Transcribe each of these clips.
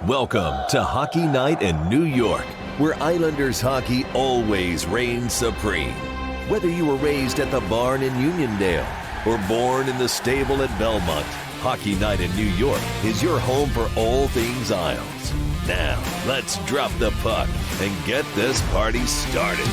Welcome to Hockey Night in New York, where Islanders hockey always reigns supreme. Whether you were raised at the barn in Uniondale or born in the stable at Belmont, Hockey Night in New York is your home for all things Isles. Now, let's drop the puck and get this party started.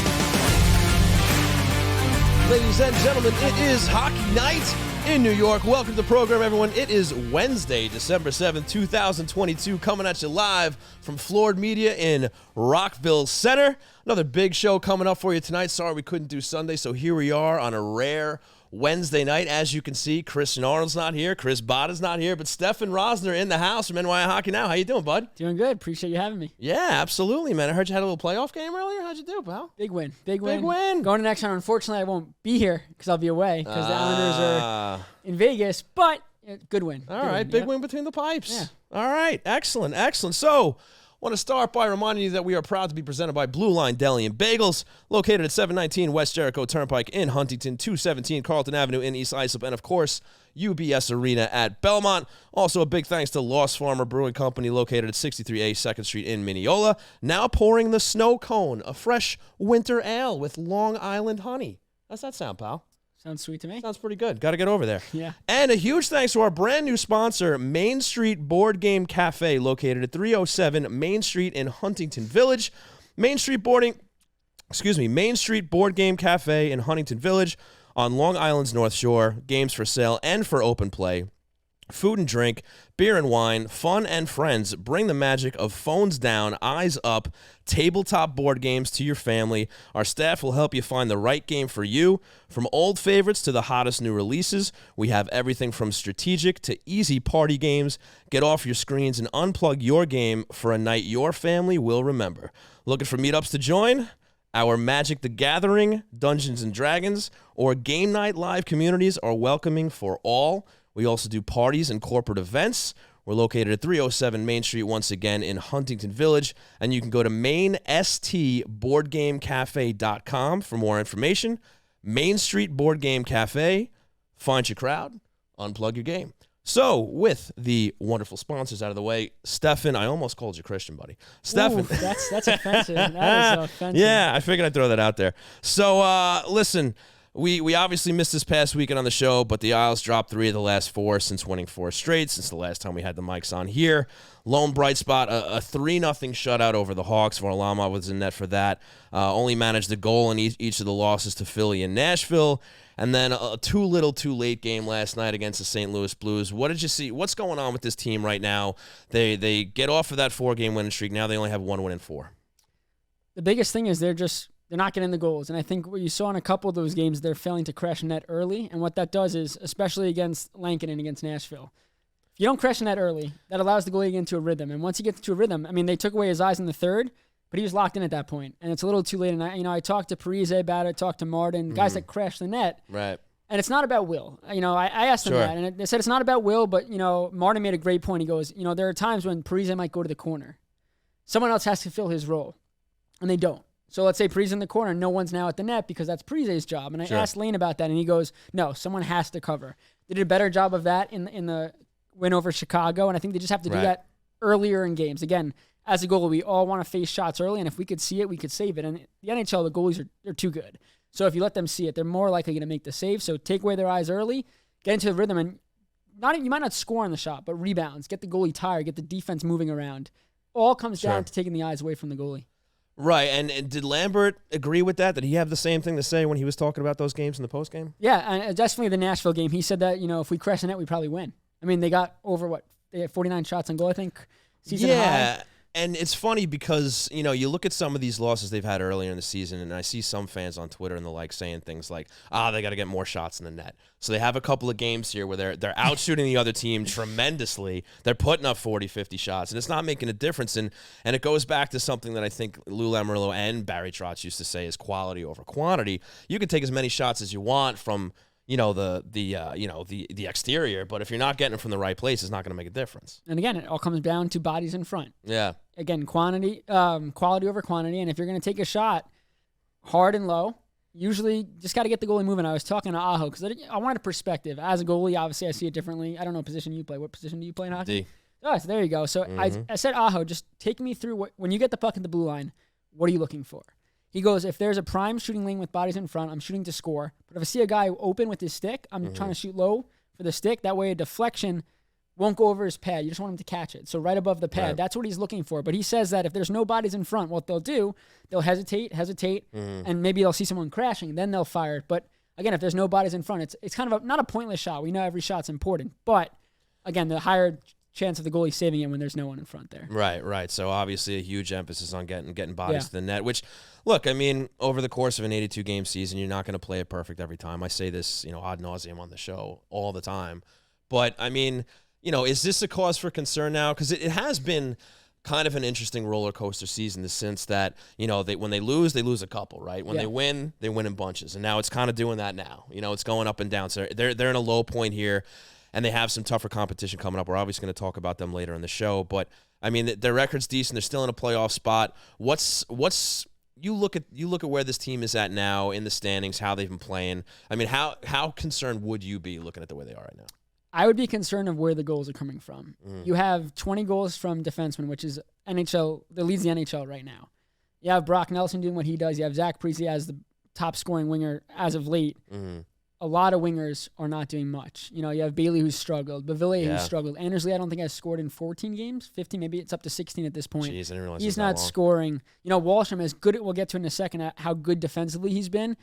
Ladies and gentlemen, it is Hockey Night in New York. Welcome to the program, everyone. It is Wednesday, December 7th, 2022, coming at you live from Floored Media in Rockville Center. Another big show coming up for you tonight. Sorry we couldn't do Sunday, so here we are on a rare Wednesday night. As you can see, Chris Arnold's not here, Chris Botta's not here, but Stefen Rosner in the house from NYI Hockey Now. How you doing, bud? Doing good. Appreciate you having me. Yeah, absolutely, man. I heard you had a little playoff game earlier. How'd you do, pal? Big win. Going to the next round. Unfortunately, I won't be here because I'll be away because the Islanders are in Vegas, but good win. All right, big win between the pipes. Yeah. All right, excellent. So, want to start by reminding you that we are proud to be presented by Blue Line Deli and Bagels, located at 719 West Jericho Turnpike in Huntington, 217 Carlton Avenue in East Islip, and of course, UBS Arena at Belmont. Also, a big thanks to Lost Farmer Brewing Company, located at 63A 2nd Street in Mineola, now pouring the Snow Cone, a fresh winter ale with Long Island honey. How's that sound, pal? Sounds sweet to me. Sounds pretty good. Got to get over there. Yeah. And a huge thanks to our brand new sponsor, Main Street Board Game Cafe, located at 307 Main Street in Huntington Village. Main Street Board Game Cafe in Huntington Village on Long Island's North Shore. Games for sale and for open play. Food and drink, beer and wine, fun and friends. Bring the magic of phones down, eyes up, tabletop board games to your family. Our staff will help you find the right game for you. From old favorites to the hottest new releases, we have everything from strategic to easy party games. Get off your screens and unplug your game for a night your family will remember. Looking for meetups to join? Our Magic the Gathering, Dungeons & Dragons, or Game Night Live communities are welcoming for all. We also do parties and corporate events. We're located at 307 Main Street once again in Huntington Village, and you can go to mainstboardgamecafe.com for more information. Main Street Board Game Cafe. Find your crowd, unplug your game. So, with the wonderful sponsors out of the way, Stefen, I almost called you Christian, buddy. Stefen. Ooh, that's offensive. That is offensive. Yeah, I figured I'd throw that out there. So, listen, we obviously missed this past weekend on the show, but the Isles dropped 3 of the last 4 since winning 4 straight, since the last time we had the mics on here. Lone bright spot, a 3-0 shutout over the Hawks. Varlamov was in net for that. Only managed a goal in each of the losses to Philly and Nashville. And then a too little, too late game last night against the St. Louis Blues. What did you see? What's going on with this team right now? They get off of that 4-game winning streak. Now they only have 1 win in 4. The biggest thing is they're not getting the goals. And I think what you saw in a couple of those games, they're failing to crash net early. And what that does is, especially against Lankin and against Nashville, if you don't crash net early, that allows the goalie to get into a rhythm. And once he gets into a rhythm, I mean, they took away his eyes in the third, but he was locked in at that point. And it's a little too late. And I talked to Parise about it, talked to Martin, guys that crash the net. Right. And it's not about will. I asked them that, and they said it's not about will, but, Martin made a great point. He goes, there are times when Parise might go to the corner. Someone else has to fill his role, and they don't. So let's say Parise in the corner, no one's now at the net because that's Parise's job. And I asked Lane about that, and he goes, no, someone has to cover. They did a better job of that in the win over Chicago, and I think they just have to do that earlier in games. Again, as a goalie, we all want to face shots early, and if we could see it, we could save it. And the NHL, the goalies they're too good. So if you let them see it, they're more likely going to make the save. So take away their eyes early, get into the rhythm, and you might not score on the shot, but rebounds, get the goalie tired, get the defense moving around. All comes down to taking the eyes away from the goalie. Right, and did Lambert agree with that? Did he have the same thing to say when he was talking about those games in the postgame? Yeah, and definitely the Nashville game. He said that, if we crash the net, we probably win. I mean, they got over, they had 49 shots on goal, I think, season high. And it's funny because, you look at some of these losses they've had earlier in the season, and I see some fans on Twitter and the like saying things like, they got to get more shots in the net. So they have a couple of games here where they're out shooting the other team tremendously. They're putting up 40, 50 shots, and it's not making a difference. And it goes back to something that I think Lou Lamoriello and Barry Trotz used to say is quality over quantity. You can take as many shots as you want from the exterior, but if you're not getting it from the right place, it's not going to make a difference. And again, it all comes down to bodies in front. Yeah. Again, quality over quantity, and if you're going to take a shot hard and low, usually just got to get the goalie moving. I was talking to Aho because I wanted a perspective. As a goalie, obviously I see it differently. I don't know what position you play. What position do you play in hockey? D. Oh, so there you go. So I said, Aho, just take me through when you get the puck at the blue line, what are you looking for? He goes, if there's a prime shooting lane with bodies in front, I'm shooting to score. But if I see a guy open with his stick, I'm trying to shoot low for the stick. That way a deflection won't go over his pad. You just want him to catch it. So right above the pad, that's what he's looking for. But he says that if there's no bodies in front, what they'll do, they'll hesitate, and maybe they'll see someone crashing, then they'll fire it. But again, if there's no bodies in front, it's kind of not a pointless shot. We know every shot's important. But again, the higher chance of the goalie saving it when there's no one in front there. Right. So obviously a huge emphasis on getting bodies to the net, which, look, I mean, over the course of an 82-game season, you're not going to play it perfect every time. I say this, ad nauseum on the show all the time. But, I mean, is this a cause for concern now? Because it has been kind of an interesting roller coaster season in the sense that, when they lose a couple, right? When they win in bunches. And now it's kind of doing that now. It's going up and down. So they're in a low point here. And they have some tougher competition coming up. We're obviously going to talk about them later in the show. But, I mean, their record's decent. They're still in a playoff spot. You look at where this team is at now in the standings, how they've been playing. I mean, how concerned would you be looking at the way they are right now? I would be concerned of where the goals are coming from. You have 20 goals from defensemen, which is NHL, that leads the NHL right now. You have Brock Nelson doing what he does. You have Zach Parise as the top scoring winger as of late. A lot of wingers are not doing much. You have Bailey who's struggled, Bavilier who's struggled. Anders Lee, I don't think has scored in 14 games, 15, maybe it's up to 16 at this point. Jeez, I didn't realize he's not scoring. Wallstrom is good. We'll get to in a second at how good defensively he's been.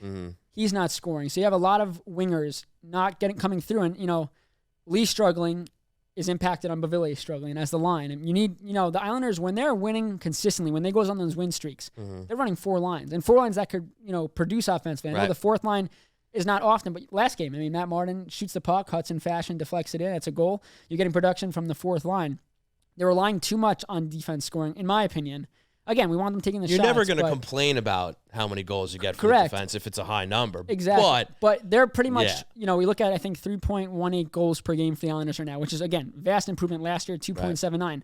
He's not scoring. So you have a lot of wingers not coming through, and Lee struggling is impacted on Bavilier struggling as the line. And you need, the Islanders, when they're winning consistently, when they goes on those win streaks, they're running 4 lines. And 4 lines that could, produce offensively. I know the 4th line is not often, but last game, I mean, Matt Martin shoots the puck, Hudson Fashion deflects it in. It's a goal. You're getting production from the 4th line. They're relying too much on defense scoring, in my opinion. Again, we want them taking the shots. You're never going to complain about how many goals you get from the defense if it's a high number. Exactly. But they're pretty much, we look at, I think, 3.18 goals per game for the Islanders right now, which is, again, vast improvement last year, 2.79. Right.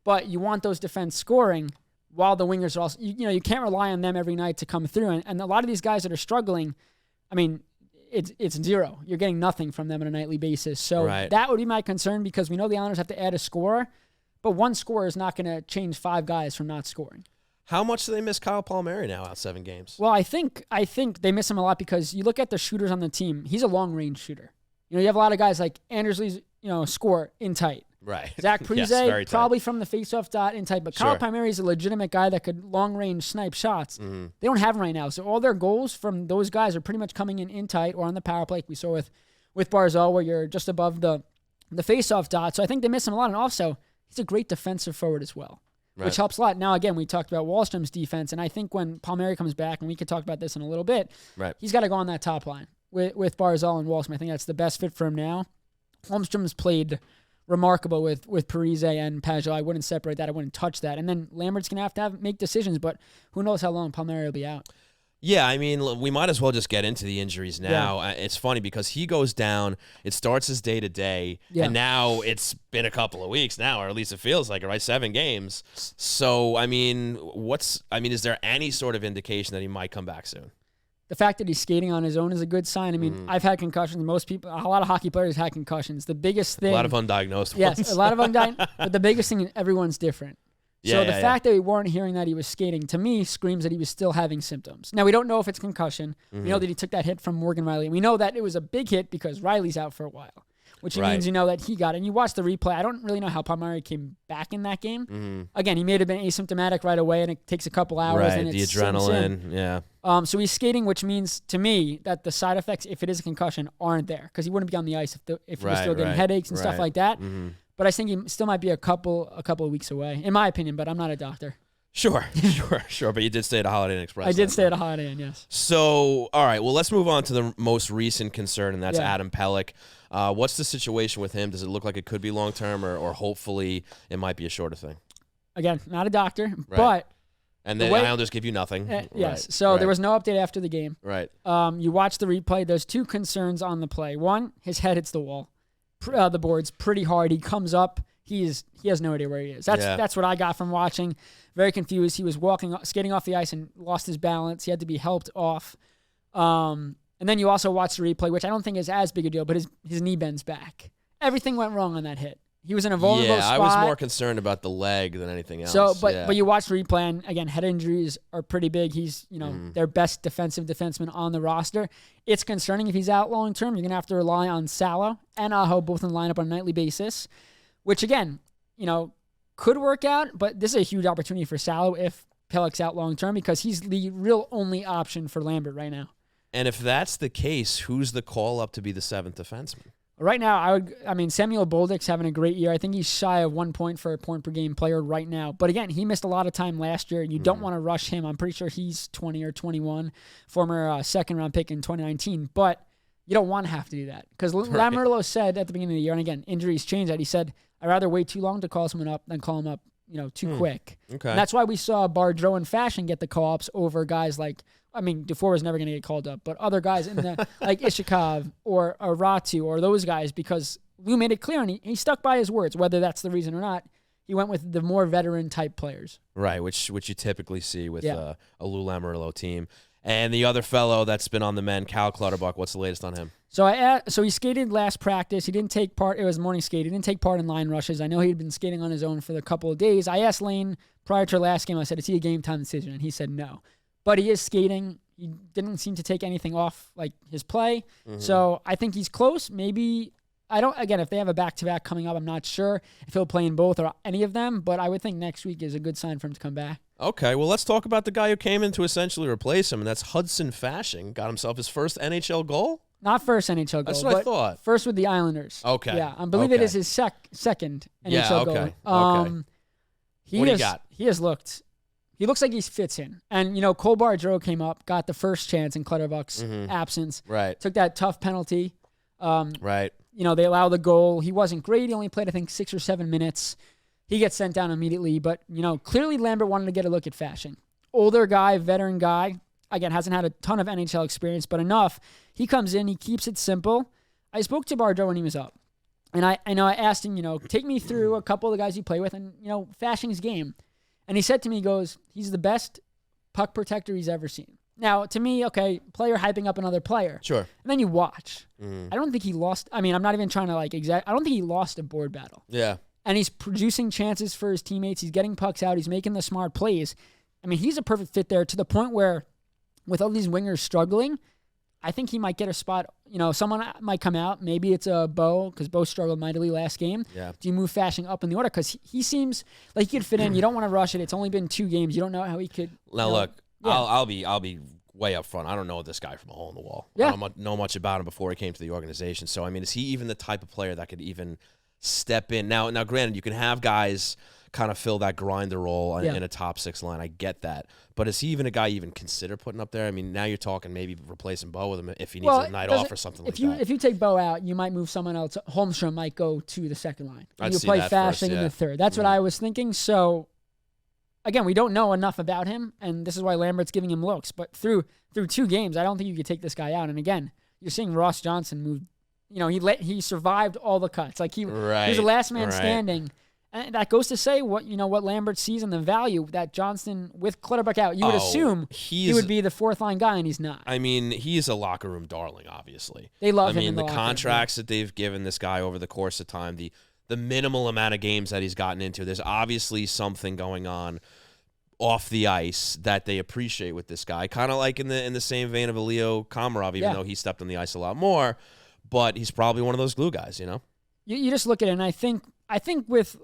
But you want those defense scoring while the wingers are also, you can't rely on them every night to come through. And a lot of these guys that are struggling, I mean, it's zero. You're getting nothing from them on a nightly basis. So that would be my concern because we know the Islanders have to add a scorer, but one scorer is not going to change 5 guys from not scoring. How much do they miss Kyle Palmieri now out 7 games? Well, I think they miss him a lot because you look at the shooters on the team. He's a long-range shooter. You have a lot of guys like Anders Lee's, score in tight. Right. Zach Parise, probably from the face-off dot in tight. But Kyle Palmieri is a legitimate guy that could long-range snipe shots. They don't have him right now. So all their goals from those guys are pretty much coming in tight or on the power play, like we saw with Barzal, where you're just above the face-off dot. So I think they miss him a lot. And also, he's a great defensive forward as well, which helps a lot. Now, again, we talked about Wallstrom's defense, and I think when Palmieri comes back, and we could talk about this in a little bit, he's got to go on that top line with Barzal and Wallstrom. I think that's the best fit for him now. Holmstrom's played remarkable with Parise and Pajot. I wouldn't separate that. I wouldn't touch that. And then Lambert's going to have to make decisions, but who knows how long Palmieri will be out. Yeah, I mean, we might as well just get into the injuries now. Yeah. It's funny because he goes down, it starts his day-to-day, and now it's been a couple of weeks now, or at least it feels like it, right? 7 games. So, I mean, is there any sort of indication that he might come back soon? The fact that he's skating on his own is a good sign. I mean, I've had concussions. Most people, a lot of hockey players had concussions. The biggest thing... A lot of undiagnosed ones. Yes, a lot of undiagnosed. But the biggest thing, everyone's different. So the fact that we weren't hearing that he was skating, to me, screams that he was still having symptoms. Now, we don't know if it's concussion. We know that he took that hit from Morgan Riley. We know that it was a big hit because Riley's out for a while, which means that he got it. And you watch the replay. I don't really know how Palmieri came back in that game. Again, he may have been asymptomatic right away, and it takes a couple hours. Right, and the adrenaline, So he's skating, which means, to me, that the side effects, if it is a concussion, aren't there because he wouldn't be on the ice if he was still getting headaches and stuff like that. But I think he still might be a couple of weeks away, in my opinion, but I'm not a doctor. Sure. But you did stay at a Holiday Inn Express. I did stay at a Holiday Inn, yes. So, all right, well, let's move on to the most recent concern, and that's Adam Pelech. What's the situation with him? Does it look like it could be long-term, or hopefully it might be a shorter thing? Again, not a doctor, but... And the Islanders give you nothing. Yes. So there was no update after the game. Right. You watch the replay. There's 2 concerns on the play. One, his head hits the wall. The boards pretty hard. He comes up. He has no idea where he is. That's what I got from watching. Very confused. He was skating off the ice and lost his balance. He had to be helped off. And then you also watch the replay, which I don't think is as big a deal, but his knee bends back. Everything went wrong on that hit. He was in a vulnerable spot. I was more concerned about the leg than anything else. So, but you watch replay, and again, head injuries are pretty big. He's, their best defensive defenseman on the roster. It's concerning if he's out long term. You're going to have to rely on Salo and Aho both in the lineup on a nightly basis, which again, could work out, but this is a huge opportunity for Salo if Pelech's out long term because he's the real only option for Lambert right now. And if that's the case, who's the call up to be the 7th defenseman? Right now, Samuel Bolduc's having a great year. I think he's shy of 1 point for a point per game player right now. But again, he missed a lot of time last year, and you don't want to rush him. I'm pretty sure he's 20 or 21, former second-round pick in 2019. But you don't want to have to do that. Because Lamoriello said at the beginning of the year, and again, injuries change that, he said, I'd rather wait too long to call someone up than call him up too quick. Okay. And that's why we saw Bardreau and Fashion get the call-ups over guys like, Dufour was never going to get called up, but other guys in the like Ishikov or Ratu or those guys, because Lou made it clear and he stuck by his words, whether that's the reason or not. He went with the more veteran-type players. Right, which you typically see with a Lou Lamoriello team. And the other fellow that's been on the men, Cal Clutterbuck, what's the latest on him? So he skated last practice. He didn't take part. It was morning skate. He didn't take part in line rushes. I know he'd been skating on his own for a couple of days. I asked Lane prior to our last game, I said, is he a game-time decision? And he said no. But he is skating. He didn't seem to take anything off like his play. Mm-hmm. So I think he's close. Maybe, if they have a back-to-back coming up, I'm not sure if he'll play in both or any of them, but I would think next week is a good sign for him to come back. Okay, well, let's talk about the guy who came in to essentially replace him, and that's Hudson Fasching. Got himself his first NHL goal? Not first NHL goal. That's what I thought. First with the Islanders. Okay. Yeah, I believe it is his second NHL goal. Okay. What do you got? He looks like he fits in. And, Cole Bardreau came up, got the first chance in Clutterbuck's absence. Right. Took that tough penalty. Right. They allow the goal. He wasn't great. He only played, I think, 6 or 7 minutes. He gets sent down immediately. But, clearly Lambert wanted to get a look at Fasching. Older guy, veteran guy. Again, hasn't had a ton of NHL experience, but enough. He comes in. He keeps it simple. I spoke to Bardreau when he was up. And I asked him, take me through a couple of the guys you play with and, Fasching's game. And he said to me, he goes, he's the best puck protector he's ever seen. Now, to me, okay, player hyping up another player. Sure. And then you watch. I don't think he lost. I'm not even trying to I don't think he lost a board battle. Yeah. And he's producing chances for his teammates. He's getting pucks out. He's making the smart plays. He's a perfect fit there to the point where with all these wingers struggling, I think he might get a spot. Someone might come out. Maybe it's a Bo, because Bo struggled mightily last game. Yeah. Do you move Fasching up in the order? Because he seems like he could fit in. You don't want to rush it. It's only been 2 games. You don't know how he could. Now, look, yeah. I'll be way up front. I don't know this guy from a hole in the wall. Yeah. I don't know much about him before he came to the organization. So, is he even the type of player that could even step in? Now, granted, you can have guys kind of fill that grinder role in a top 6 line. I get that. But is he even a guy you even consider putting up there? Now you're talking maybe replacing Bo with him if he needs a night off or something like that. If you take Bo out, you might move someone else. Holmstrom might go to the second line. I'd you see play that Fasching first, in the third. That's what I was thinking. So, again, we don't know enough about him, and this is why Lambert's giving him looks. But through 2 games, I don't think you could take this guy out. And again, you're seeing Ross Johnson move. He survived all the cuts. He was the last man standing. And that goes to say what Lambert sees in the value that Johnston with Clutterbuck out. You would assume he would be the 4th line guy, and he's not. He's a locker room darling. Obviously, they love him. The contracts that they've given this guy over the course of time, the minimal amount of games that he's gotten into. There's obviously something going on off the ice that they appreciate with this guy. Kind of like in the same vein of Elio Komarov, even though he stepped on the ice a lot more. But he's probably one of those glue guys. You just look at it, and I think with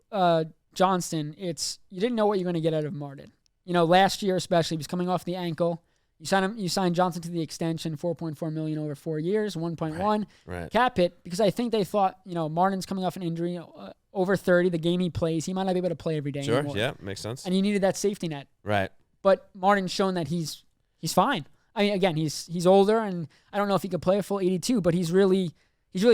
Johnston, it's you didn't know what you're going to get out of Martin. Last year especially, he was coming off the ankle. You signed Johnson to the extension, $4.4 million over 4 years, 1.1 cap hit, because I think they thought Martin's coming off an injury, over 30, the game he plays, he might not be able to play every day anymore. Yeah, makes sense. And you needed that safety net. Right. But Martin's shown that he's fine. Again, he's older, and I don't know if he could play a full 82, but he's really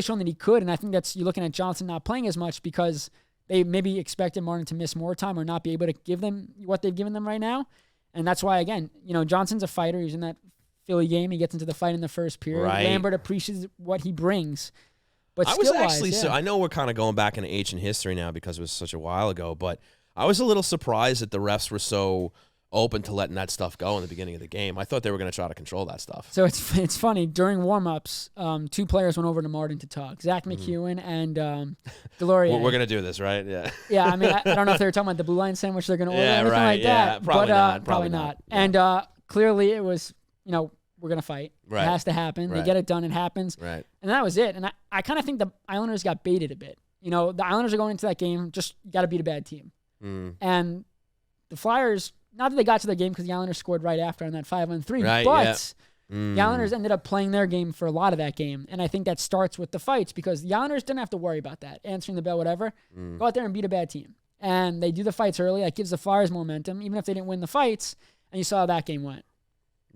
shown that he could, and I think you're looking at Johnson not playing as much because they maybe expected Martin to miss more time or not be able to give them what they've given them right now. And that's why, again, Johnson's a fighter. He's in that Philly game. He gets into the fight in the first period. Right. Lambert appreciates what he brings. But I was actually, I know we're kind of going back into ancient history now because it was such a while ago, but I was a little surprised that the refs were so open to letting that stuff go in the beginning of the game. I thought they were going to try to control that stuff. So it's funny. During warm-ups, 2 players went over to Martin to talk. Zach McEwen and Delorier. We're going to do this, right? Yeah. Yeah, I mean, I don't know if they were talking about the Blue Line sandwich they're going to order or anything like that. Probably not. Yeah. And clearly it was, we're going to fight. Right. It has to happen. Right. They get it done. It happens. Right. And that was it. And I kind of think the Islanders got baited a bit. The Islanders are going into that game, just got to beat a bad team. And the Flyers, not that they got to the game because the Islanders scored right after on that 5-on-3, right, but the Islanders ended up playing their game for a lot of that game. And I think that starts with the fights because the Islanders didn't have to worry about that, answering the bell, whatever. Go out there and beat a bad team. And they do the fights early. That gives the Flyers momentum, even if they didn't win the fights. And you saw how that game went.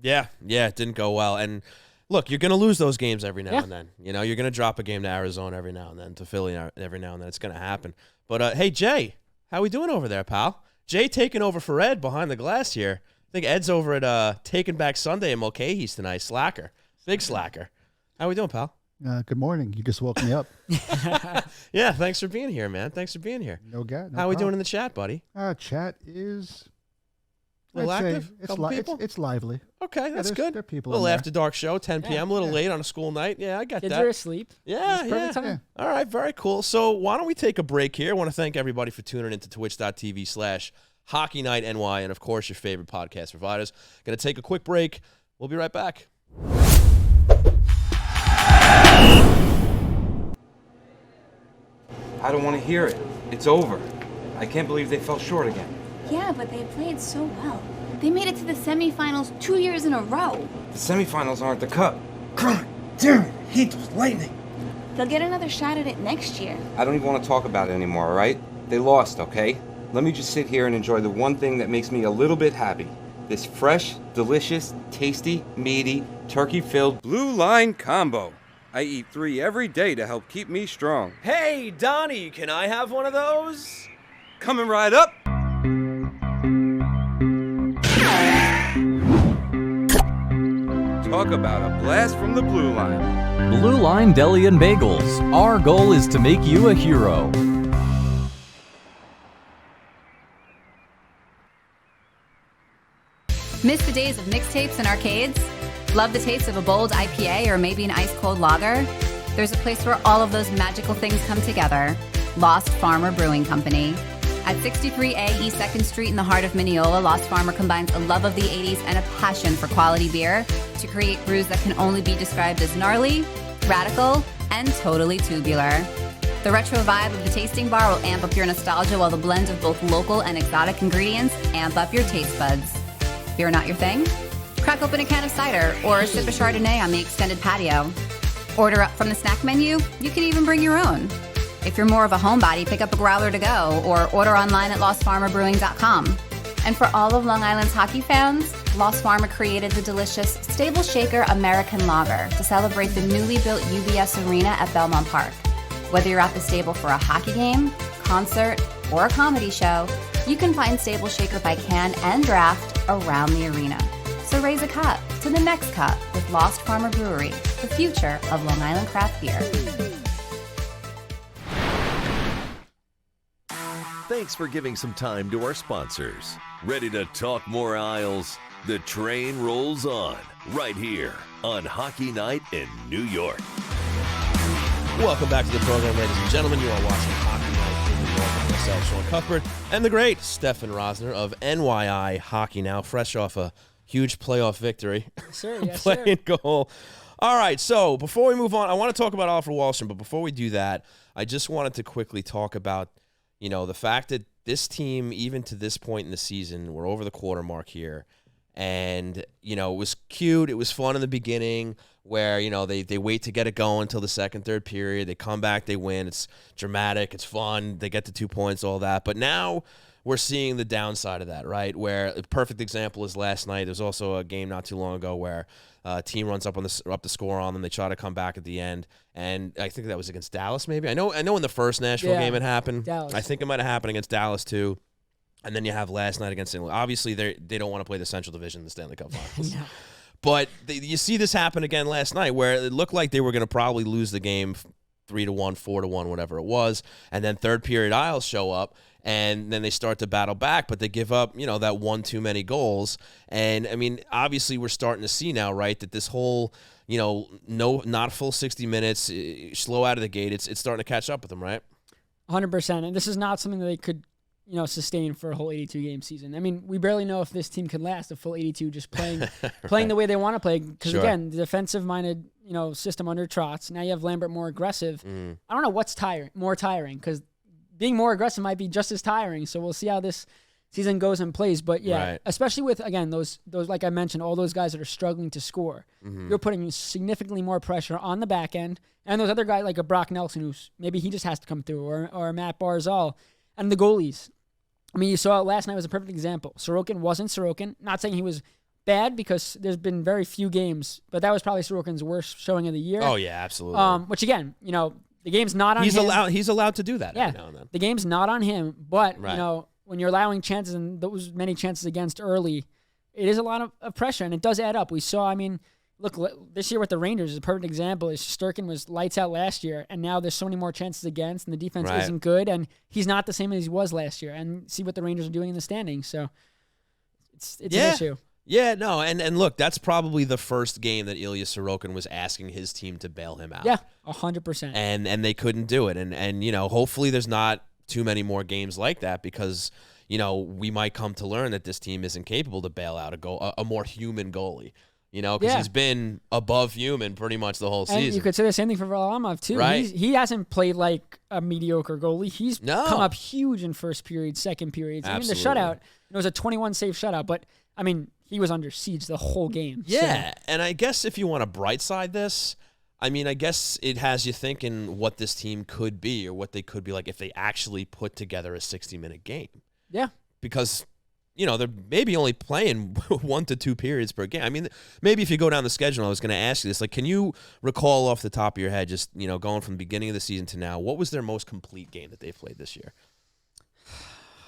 Yeah, it didn't go well. And look, you're going to lose those games every now and then. You're going to drop a game to Arizona every now and then, to Philly every now and then. It's going to happen. But, hey, Jay, how we doing over there, pal? Jay taking over for Ed behind the glass here. I think Ed's over at Taking Back Sunday in Mulcahy's tonight. Slacker. Big slacker. How we doing, pal? Good morning. You just woke me up. Yeah, thanks for being here, man. Thanks for being here. No How are we doing in the chat, buddy? Chat is... A little active? It's lively. Okay, that's good. There are people a little in after dark show, 10 p.m., a little late on a school night. Yeah, I got Kids that. are asleep. Yeah. All right, very cool. So why don't we take a break here? I want to thank everybody for tuning into twitch.tv/Hockey Night NY, and, of course, your favorite podcast providers. Going to take a quick break. We'll be right back. I don't want to hear it. It's over. I can't believe they fell short again. Yeah, but they played so well. They made it to the semifinals 2 years in a row. The semifinals aren't the cup. God damn it, I hate those Lightning. They'll get another shot at it next year. I don't even want to talk about it anymore, all right? They lost, okay? Let me just sit here and enjoy the one thing that makes me a little bit happy. This fresh, delicious, tasty, meaty, turkey-filled Blue Line combo. I eat 3 every day to help keep me strong. Hey, Donnie, can I have one of those? Coming right up. Talk about a blast from the Blue Line. Blue Line Deli and Bagels. Our goal is to make you a hero. Miss the days of mixtapes and arcades? Love the taste of a bold IPA or maybe an ice-cold lager? There's a place where all of those magical things come together. Lost Farmer Brewing Company. At 63A East 2nd Street in the heart of Mineola, Lost Farmer combines a love of the 80s and a passion for quality beer to create brews that can only be described as gnarly, radical, and totally tubular. The retro vibe of the tasting bar will amp up your nostalgia while the blend of both local and exotic ingredients amp up your taste buds. Beer not your thing? Crack open a can of cider or sip a Chardonnay on the extended patio. Order up from the snack menu. You can even bring your own. If you're more of a homebody, pick up a growler to go or order online at lostfarmerbrewing.com. And for all of Long Island's hockey fans, Lost Farmer created the delicious Stable Shaker American Lager to celebrate the newly built UBS Arena at Belmont Park. Whether you're at the stable for a hockey game, concert, or a comedy show, you can find Stable Shaker by can and draft around the arena. So raise a cup to the next cup with Lost Farmer Brewery, the future of Long Island craft beer. Thanks for giving some time to our sponsors. Ready to talk more Isles? The train rolls on right here on Hockey Night in New York. Welcome back to the program, ladies and gentlemen. You are watching Hockey Night in New York with myself, Sean Cuthbert, and the great Stefen Rosner of NYI Hockey Now, fresh off a huge playoff victory. Yes, sir. Yes, Playing goal. All right, so before we move on, I want to talk about Oliver Wahlstrom, but before we do that, I just wanted to quickly talk about, the fact that this team, even to this point in the season, we're over the quarter mark here, and, it was cute, it was fun in the beginning, where, they wait to get it going until the second, third period, they come back, they win, it's dramatic, it's fun, they get the 2 points, all that, but now we're seeing the downside of that, right, where a perfect example is last night. There's also a game not too long ago where a team runs up the score on them, they try to come back at the end, and I think that was against Dallas maybe. I know in the first Nashville game it happened. Dallas. I think it might have happened against Dallas too. And then you have last night against St. Louis. Obviously, they don't want to play the Central Division in the Stanley Cup Finals. No. But you see this happen again last night where it looked like they were going to probably lose the game 3-1, 4-1, whatever it was. And then third period Isles show up and then they start to battle back, but they give up, that one too many goals. And I mean, obviously we're starting to see now, right, that this whole, not full 60 minutes, slow out of the gate, it's starting to catch up with them, right? 100%. And this is not something that they could, sustain for a whole 82-game season. I mean, we barely know if this team can last a full 82 just playing playing the way they want to play. Because, again, the defensive-minded, system under Trotz. Now you have Lambert more aggressive. I don't know what's more tiring, because being more aggressive might be just as tiring. So we'll see how this season goes and plays. But, yeah, especially with, again, those like I mentioned, all those guys that are struggling to score. You're putting significantly more pressure on the back end. And those other guys like a Brock Nelson, who's maybe he just has to come through, or Matt Barzal. And the goalies. I mean, you saw it last night was a perfect example. Sorokin wasn't Sorokin. Not saying he was bad, because there's been very few games, but that was probably Sorokin's worst showing of the year. Oh, yeah, absolutely. Which, again, the game's not on him. He's allowed to do that every now and then. The game's not on him, but, when you're allowing chances, and those many chances against early, it is a lot of pressure, and it does add up. We saw, I mean, look, this year with the Rangers is a perfect example. Sturkin was lights out last year, and now there's so many more chances against, and the defense isn't good, and he's not the same as he was last year. And see what the Rangers are doing in the standings. So it's an issue. Yeah, no, and look, that's probably the first game that Ilya Sorokin was asking his team to bail him out. Yeah, 100%. And they couldn't do it. And hopefully there's not too many more games like that, because we might come to learn that this team isn't capable to bail out a more human goalie. Because he's been above human pretty much the whole season. And you could say the same thing for Varlamov, too. Right. He hasn't played like a mediocre goalie. He's come up huge in first period, second periods. Absolutely. I mean, the shutout, it was a 21-save shutout, but, I mean, he was under siege the whole game. Yeah, so. And I guess if you want to bright side this, I mean, I guess it has you thinking what this team could be, or what they could be like if they actually put together a 60-minute game. Yeah. Because they're maybe only playing 1 to 2 periods per game. I mean, maybe if you go down the schedule, I was going to ask you this. Like, can you recall off the top of your head, just, going from the beginning of the season to now, what was their most complete game that they've played this year?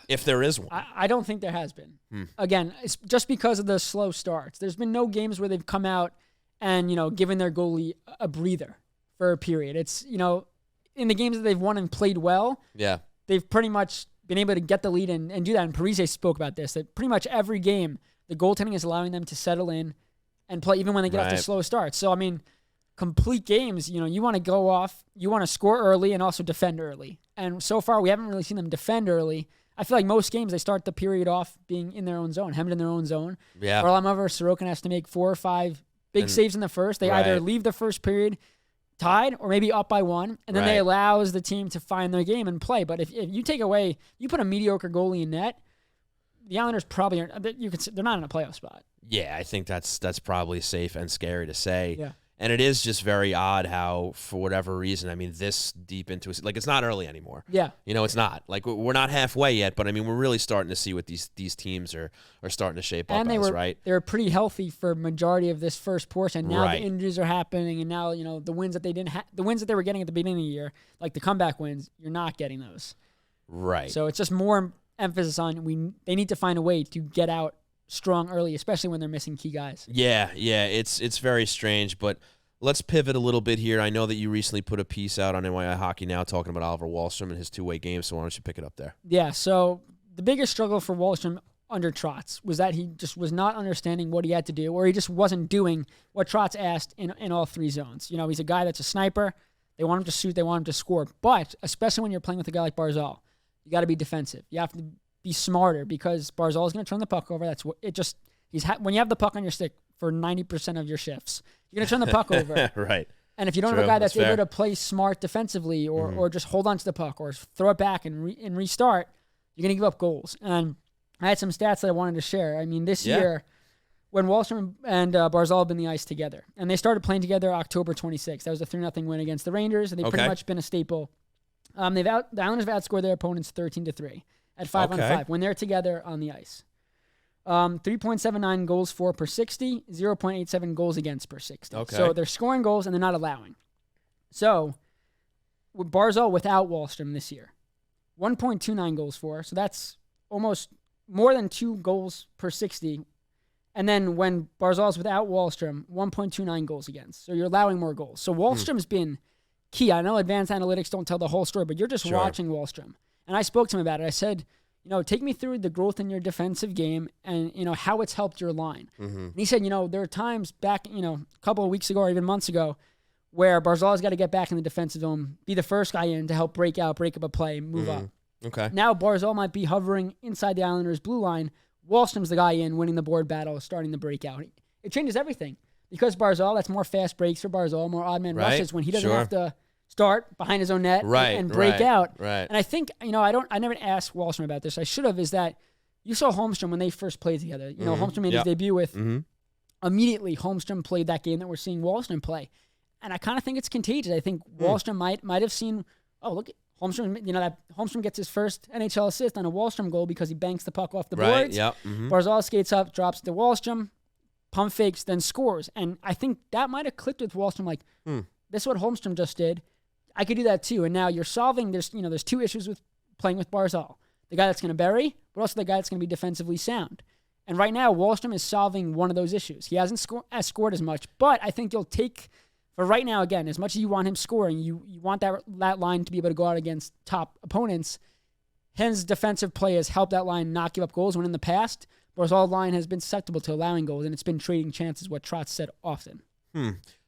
If there is one. I don't think there has been. Again, it's just because of the slow starts. There's been no games where they've come out and, given their goalie a breather for a period. It's, in the games that they've won and played well, they've pretty much been able to get the lead and do that. And Parise spoke about this, that pretty much every game, the goaltending is allowing them to settle in and play even when they get off to slow starts. So, I mean, complete games, you want to go off, you want to score early and also defend early. And so far, we haven't really seen them defend early. I feel like most games, they start the period off being in their own zone, hemmed in their own zone. Yeah. Varlamov or Sorokin has to make 4 or 5 big saves in the first. They either leave the first period tied or maybe up by 1, and then they allows the team to find their game and play. But if you take away, you put a mediocre goalie in net, the Islanders probably aren't. They're not in a playoff spot. Yeah, I think that's probably safe and scary to say. Yeah. And it is just very odd how, for whatever reason, I mean, this deep into it, like, it's not early anymore. Yeah. It's not. Like, we're not halfway yet, but, I mean, we're really starting to see what these teams are starting to shape up as, right? They were pretty healthy for majority of this first portion. Now the injuries are happening, and now, the wins that they didn't the wins that they were getting at the beginning of the year, like the comeback wins, you're not getting those. Right. So it's just more emphasis on they need to find a way to get out strong early, especially when they're missing key guys. Yeah, it's very strange, but let's pivot a little bit here. I know that you recently put a piece out on NYI Hockey Now talking about Oliver Wahlstrom and his two-way game, so why don't you pick it up there? Yeah, so the biggest struggle for Wahlstrom under Trotz was that he just was not understanding what he had to do, or he just wasn't doing what Trotz asked in all 3 zones. He's a guy that's a sniper. They want him to shoot. They want him to score. But especially when you're playing with a guy like Barzal, you got to be defensive. You have to be smarter, because Barzal is going to turn the puck over. That's what it just. When you have the puck on your stick for 90% of your shifts, you're going to turn the puck over. Right. And if you don't have a guy that's able to play smart defensively, or just hold on to the puck, or throw it back and restart, you're going to give up goals. And I had some stats that I wanted to share. I mean, this year, when Wahlstrom and Barzal have been the ice together, and they started playing together October 26th. That was a 3-0 win against the Rangers, and they've pretty much been a staple. The Islanders have outscored their opponents 13-3 at 5-on-5 when they're together on the ice. 3.79 goals for per 60, 0.87 goals against per 60. Okay. So they're scoring goals and they're not allowing. So with Barzal without Wahlstrom this year, 1.29 goals for, so that's almost more than 2 goals per 60. And then when Barzal's without Wahlstrom, 1.29 goals against. So you're allowing more goals. So Wahlstrom's been key. I know advanced analytics don't tell the whole story, but you're just watching Wahlstrom. And I spoke to him about it. I said, take me through the growth in your defensive game and, how it's helped your line. Mm-hmm. And he said, there are times back, a couple of weeks ago or even months ago where Barzal's got to get back in the defensive zone, be the first guy in to help break up a play, move up. Okay. Now Barzal might be hovering inside the Islanders' blue line. Wallstrom's the guy in, winning the board battle, starting the breakout. It changes everything. Because Barzal, that's more fast breaks for Barzal, more odd man rushes when he doesn't have to start behind his own net and break out. Right. And I think, I never asked Wallstrom about this. I should have, is that you saw Holmstrom when they first played together. Holmstrom made his debut with immediately Holmstrom played that game that we're seeing Wallstrom play. And I kind of think it's contagious. I think Wallstrom might have seen, look, Holmstrom, that Holmstrom gets his first NHL assist on a Wallstrom goal because he banks the puck off the boards. Yep. Mm-hmm. Barzal skates up, drops to Wallstrom, pump fakes, then scores. And I think that might have clicked with Wallstrom like, this is what Holmstrom just did. I could do that too. And now you're solving, there's two issues with playing with Barzal. The guy that's going to bury, but also the guy that's going to be defensively sound. And right now, Wallstrom is solving one of those issues. He hasn't scored as much, but I think you'll take... For right now, again, as much as you want him scoring, you want that line to be able to go out against top opponents. His defensive play has helped that line not give up goals when in the past, Barzal's line has been susceptible to allowing goals, and it's been trading chances, what Trotz said often.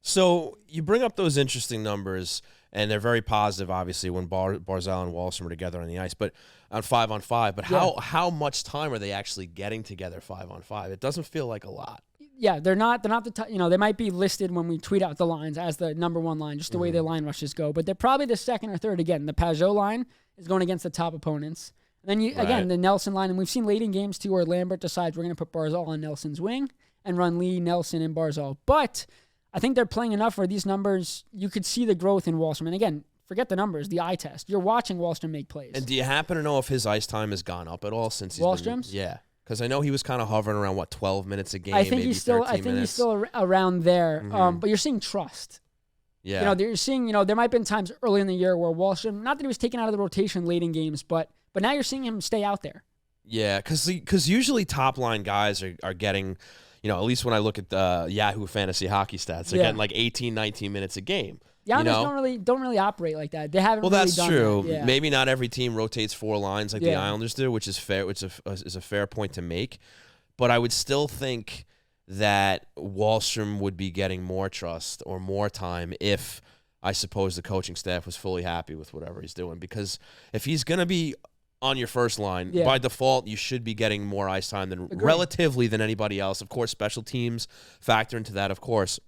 So you bring up those interesting numbers, and they're very positive, obviously, when Barzal and Wallstrom are together on the ice, but on 5-on-5. But how much time are they actually getting together 5-on-5? It doesn't feel like a lot. Yeah, they're not the they might be listed when we tweet out the lines as the number one line, just the way their line rushes go. But they're probably the second or third again. The Pajot line is going against the top opponents. And then again, the Nelson line, and we've seen late in games too where Lambert decides we're going to put Barzal on Nelson's wing and run Lee, Nelson, and Barzal. But I think they're playing enough where these numbers, you could see the growth in Wallstrom. And again, forget the numbers, the eye test. You're watching Wallstrom make plays. And do you happen to know if his ice time has gone up at all since he's Wallstrom's? Yeah. Because I know he was kind of hovering around 12 minutes a game. I think maybe he's still. 13 I think minutes. he's still around there. But you're seeing trust. Yeah. You're seeing. There might have been times early in the year where Wallstrom, not that he was taken out of the rotation late in games, but now you're seeing him stay out there. Yeah, because usually top line guys are getting, at least when I look at the Yahoo Fantasy Hockey stats, they're getting like 18, 19 minutes a game. The Islanders don't really operate like that. They haven't. Well, that's done true. That. Yeah. Maybe not every team rotates 4 lines like the Islanders do, which is fair. Which is a fair point to make. But I would still think that Wallstrom would be getting more trust or more time if, I suppose, the coaching staff was fully happy with whatever he's doing. Because if he's going to be on your first line, by default, you should be getting more ice time relatively than anybody else. Of course, special teams factor into that, of course.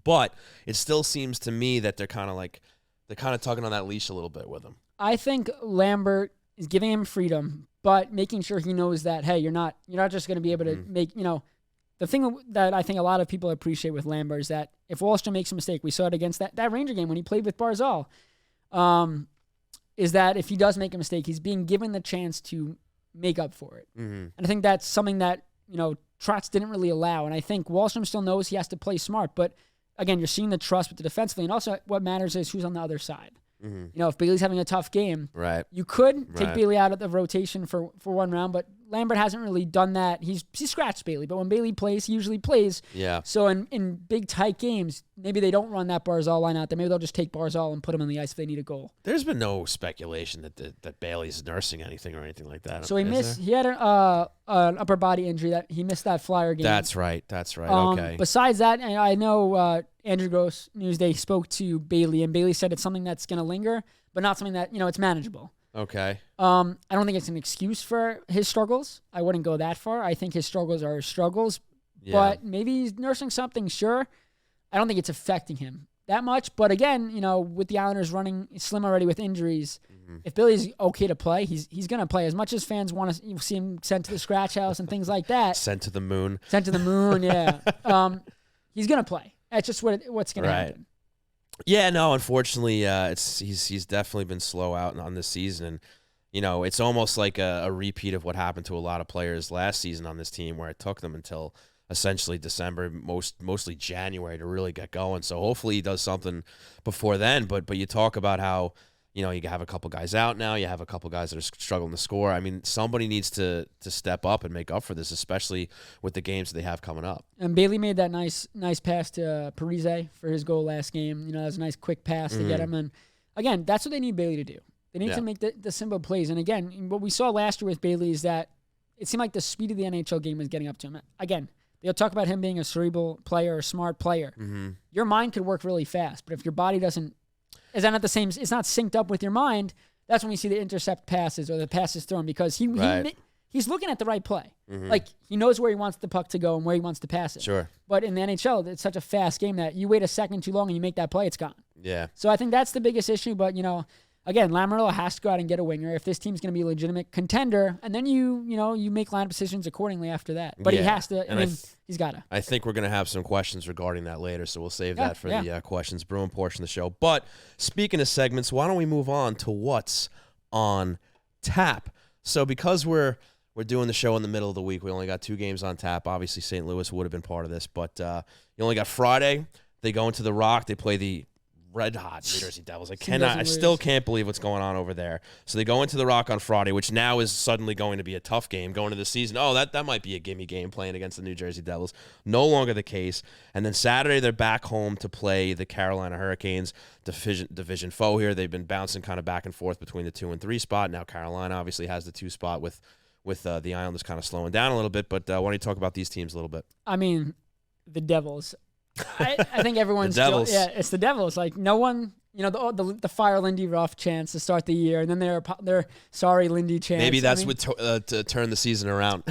But it still seems to me that they're kind of tugging on that leash a little bit with him. I think Lambert is giving him freedom, but making sure he knows that, hey, you're not just going to be able to make, the thing that I think a lot of people appreciate with Lambert is that if Wallstrom makes a mistake, we saw it against that Ranger game when he played with Barzal, is that if he does make a mistake, he's being given the chance to make up for it. And I think that's something that, Trotz didn't really allow. And I think Wallstrom still knows he has to play smart, but again, you're seeing the trust with the defensively, and also what matters is who's on the other side. If Bailey's having a tough game, you could take Bailey out of the rotation for one round, but Lambert hasn't really done that. He's scratched Bailey, but when Bailey plays, he usually plays. Yeah. So in big, tight games, maybe they don't run that Barzal line out there. Maybe they'll just take Barzal and put him on the ice if they need a goal. There's been no speculation that Bailey's nursing anything or anything like that. So he had an upper body injury that he missed that Flyer game. That's right. Okay. Besides that, and I know Andrew Gross Newsday spoke to Bailey, and Bailey said it's something that's going to linger, but not something that, it's manageable. Okay. I don't think it's an excuse for his struggles. I wouldn't go that far. I think his struggles are his struggles, but maybe he's nursing something, sure. I don't think it's affecting him that much. But again, with the Islanders running slim already with injuries, if Billy's okay to play, he's going to play. As much as fans want to see him sent to the scratch house and things like that. Sent to the moon, yeah. He's going to play. That's just what's going to happen. Yeah, no, unfortunately, he's definitely been slow out on this season. And, it's almost like a repeat of what happened to a lot of players last season on this team, where it took them until essentially December, mostly January to really get going. So hopefully he does something before then. But you talk about how, you have a couple guys out now. You have a couple guys that are struggling to score. I mean, somebody needs to step up and make up for this, especially with the games that they have coming up. And Bailey made that nice pass to Parise for his goal last game. That was a nice quick pass to get him. And again, that's what they need Bailey to do. They need to make the simple plays. And again, what we saw last year with Bailey is that it seemed like the speed of the NHL game was getting up to him. Again, they'll talk about him being a cerebral player, a smart player. Mm-hmm. Your mind could work really fast, but if your body is that not the same? It's not synced up with your mind. That's when we see the intercept passes or the passes thrown because he's looking at the right play. Mm-hmm. Like he knows where he wants the puck to go and where he wants to pass it. Sure. But in the NHL, it's such a fast game that you wait a second too long and you make that play, it's gone. Yeah. So I think that's the biggest issue. But again, Lamoriello has to go out and get a winger if this team's going to be a legitimate contender, and then you make lineup decisions accordingly after that. But he has to. He's got to. I think we're going to have some questions regarding that later, so we'll save that for the questions Bruin portion of the show. But speaking of segments, why don't we move on to what's on tap? So because we're doing the show in the middle of the week, we only got 2 games on tap. Obviously, St. Louis would have been part of this, but you only got Friday. They go into the Rock. They play the red-hot New Jersey Devils. I still can't believe what's going on over there. So they go into the Rock on Friday, which now is suddenly going to be a tough game going into the season. Oh, that might be a gimme game playing against the New Jersey Devils. No longer the case. And then Saturday they're back home to play the Carolina Hurricanes, division foe here. They've been bouncing kind of back and forth between the 2 and 3 spot. Now Carolina obviously has the 2 spot with the Islanders kind of slowing down a little bit. But why don't you talk about these teams a little bit? I mean, the Devils. I think everyone's the Devils. it's the Devils. Like no one, the fire Lindy Ruff chance to start the year, and then their sorry Lindy chance. Maybe that's to turn the season around.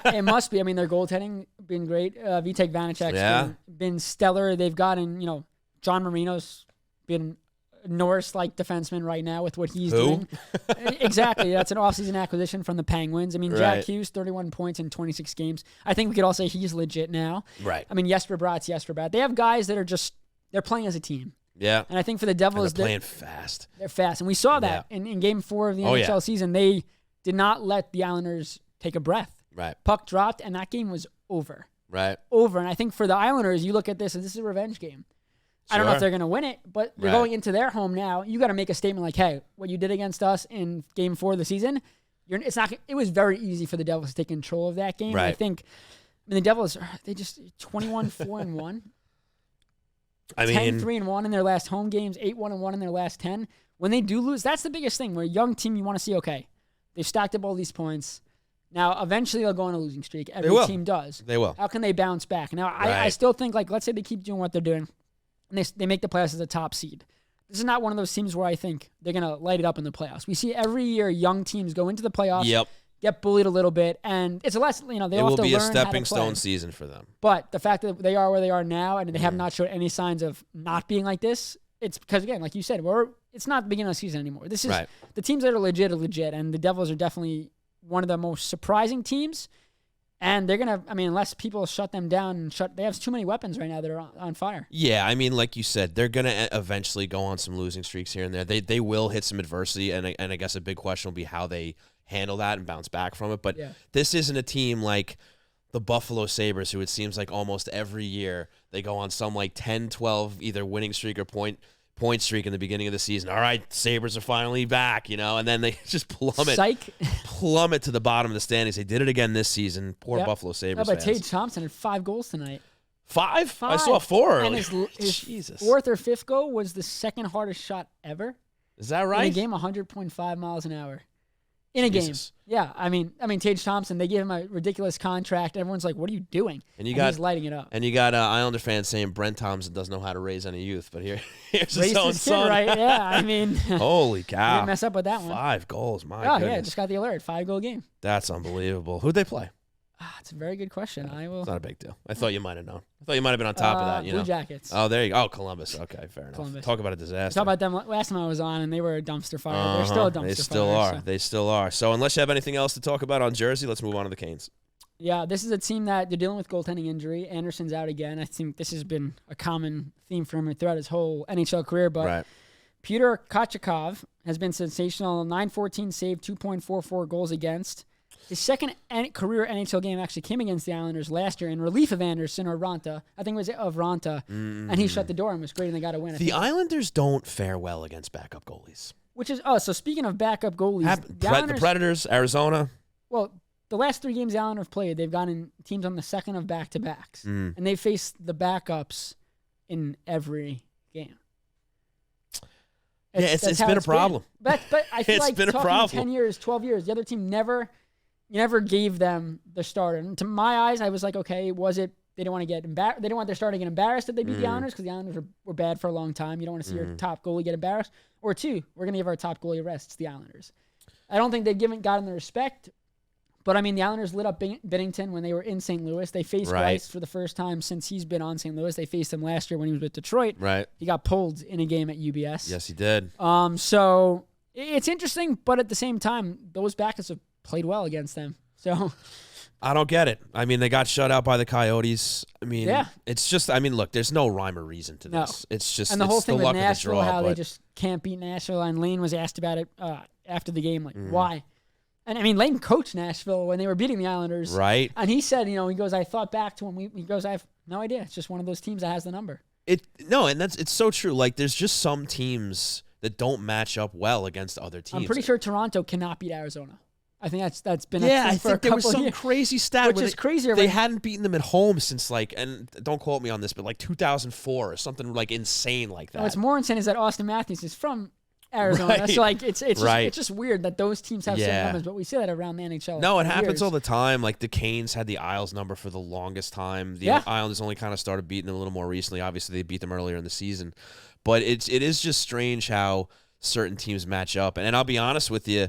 It must be. I mean, their goaltending been great. Vitek Vanacek's been stellar. They've gotten John Marino's been Norris-like defenseman right now with what he's doing. Exactly. That's an offseason acquisition from the Penguins. I mean, Jack Hughes, 31 points in 26 games. I think we could all say he's legit now. Right. I mean, Jesper Bratt. They have guys that are they're playing as a team. Yeah. And I think for the Devils, they're playing fast. They're fast. And we saw that in Game 4 of the NHL season. They did not let the Islanders take a breath. Right. Puck dropped, and that game was over. Right. Over. And I think for the Islanders, you look at this, and this is a revenge game. I don't know if they're going to win it, but they're going into their home now. You got to make a statement like, "Hey, what you did against us in Game 4 of the season, it's not. It was very easy for the Devils to take control of that game." Right. I think, the Devils they just 21-4-1. I mean, 10-3-1 in their last home games, 8-1-1 in their last 10. When they do lose, that's the biggest thing. We're a young team. You want to see, okay, they've stacked up all these points. Now, eventually, they'll go on a losing streak. Every team does. They will. How can they bounce back? Now, I still think, let's say they keep doing what they're doing. And they make the playoffs as a top seed. This is not one of those teams where I think they're going to light it up in the playoffs. We see every year young teams go into the playoffs, get bullied a little bit, and it's a less, they it will be a stepping stone season for them. But the fact that they are where they are now and they have not shown any signs of not being like this, it's because, again, like you said, it's not the beginning of the season anymore. This is the teams that are legit, and the Devils are definitely one of the most surprising teams. And they're going to, unless people shut them down, they have too many weapons right now that are on fire. Yeah, like you said, they're going to eventually go on some losing streaks here and there. They will hit some adversity, and I guess a big question will be how they handle that and bounce back from it. But this isn't a team like the Buffalo Sabres, who it seems like almost every year they go on some 10, 12 either winning streak or point streak in the beginning of the season. All right, Sabres are finally back, and then they just plummet to the bottom of the standings. They did it again this season. Poor Buffalo Sabres fans. fans. Tage Thompson had 5 goals tonight. 5? I saw 4 earlier. And his Jesus. 4th or 5th goal was the second hardest shot ever. Is that right? In a game, 100.5 miles an hour. In a game. Yeah, Tage Thompson, they gave him a ridiculous contract. Everyone's like, what are you doing? And he's lighting it up. And you got Islander fans saying Brent Thompson doesn't know how to raise any youth, but here's his own son. Right? Yeah, holy cow. Didn't mess up with that one. 5 goals, my goodness. Yeah, just got the alert. 5-goal game. That's unbelievable. Who'd they play? It's a very good question. It's not a big deal. I thought you might have known. I thought you might have been on top of that. Blue Jackets. Oh, there you go. Oh, Columbus. Okay, fair enough. Columbus. Talk about a disaster. Talk about them last time I was on, and they were a dumpster fire. They're still a dumpster fire. They still are. They still are. So unless you have anything else to talk about on Jersey, let's move on to the Canes. Yeah, this is a team that they're dealing with goaltending injury. Anderson's out again. I think this has been a common theme for him throughout his whole NHL career. But Peter Kochetkov has been sensational. 914 save, 2.44 goals against. His second career NHL game actually came against the Islanders last year in relief of Anderson or Ranta. I think it was of Ranta. And he shut the door and was great, and they got a win. The Islanders don't fare well against backup goalies. So speaking of backup goalies. The Predators, Arizona. Well, the last 3 games the Islanders have played, they've gotten teams on the second of back-to-backs. And they faced the backups in every game. It's been a problem. But I feel It's like been a talking problem. 10 years, 12 years, the other team never gave them the starter. And to my eyes, I was like, okay, was it they didn't want to get embarrassed? They didn't want their starter to get embarrassed if they beat the Islanders because the Islanders were bad for a long time. You don't want to see your top goalie get embarrassed. Or two, we're going to give our top goalie a rest. It's the Islanders. I don't think they've gotten the respect. But, I mean, the Islanders lit up Binnington when they were in St. Louis. They faced Weiss for the first time since he's been on St. Louis. They faced him last year when he was with Detroit. Right. He got pulled in a game at UBS. Yes, he did. So it's interesting, but at the same time, those backups have played well against them. So I don't get it. I mean, they got shut out by the Coyotes. I mean, it's just, I mean, look, there's no rhyme or reason to this. It's just, and the whole thing the with luck Nashville, of the draw, how they just can't beat Nashville. And Lane was asked about it after the game, like, why? And I mean, Lane coached Nashville when they were beating the Islanders. Right. And he said, he goes, I thought back to when he goes, I have no idea. It's just one of those teams that has the number. It's so true. Like, there's just some teams that don't match up well against other teams. I'm pretty sure Toronto cannot beat Arizona. I think that's been I for think there a was couple some years. crazy stat Which where is crazier. They hadn't beaten them at home since and don't quote me on this, but 2004 or something insane like that. What's more insane is that Austin Matthews is from Arizona. Right. So it's Right. just weird that those teams have certain numbers, but we see that around the NHL. No, it for happens years. all the time. Like the Canes had the Isles number for the longest time. The Islanders only kind of started beating them a little more recently. Obviously, they beat them earlier in the season, but it is just strange how certain teams match up. And I'll be honest with you,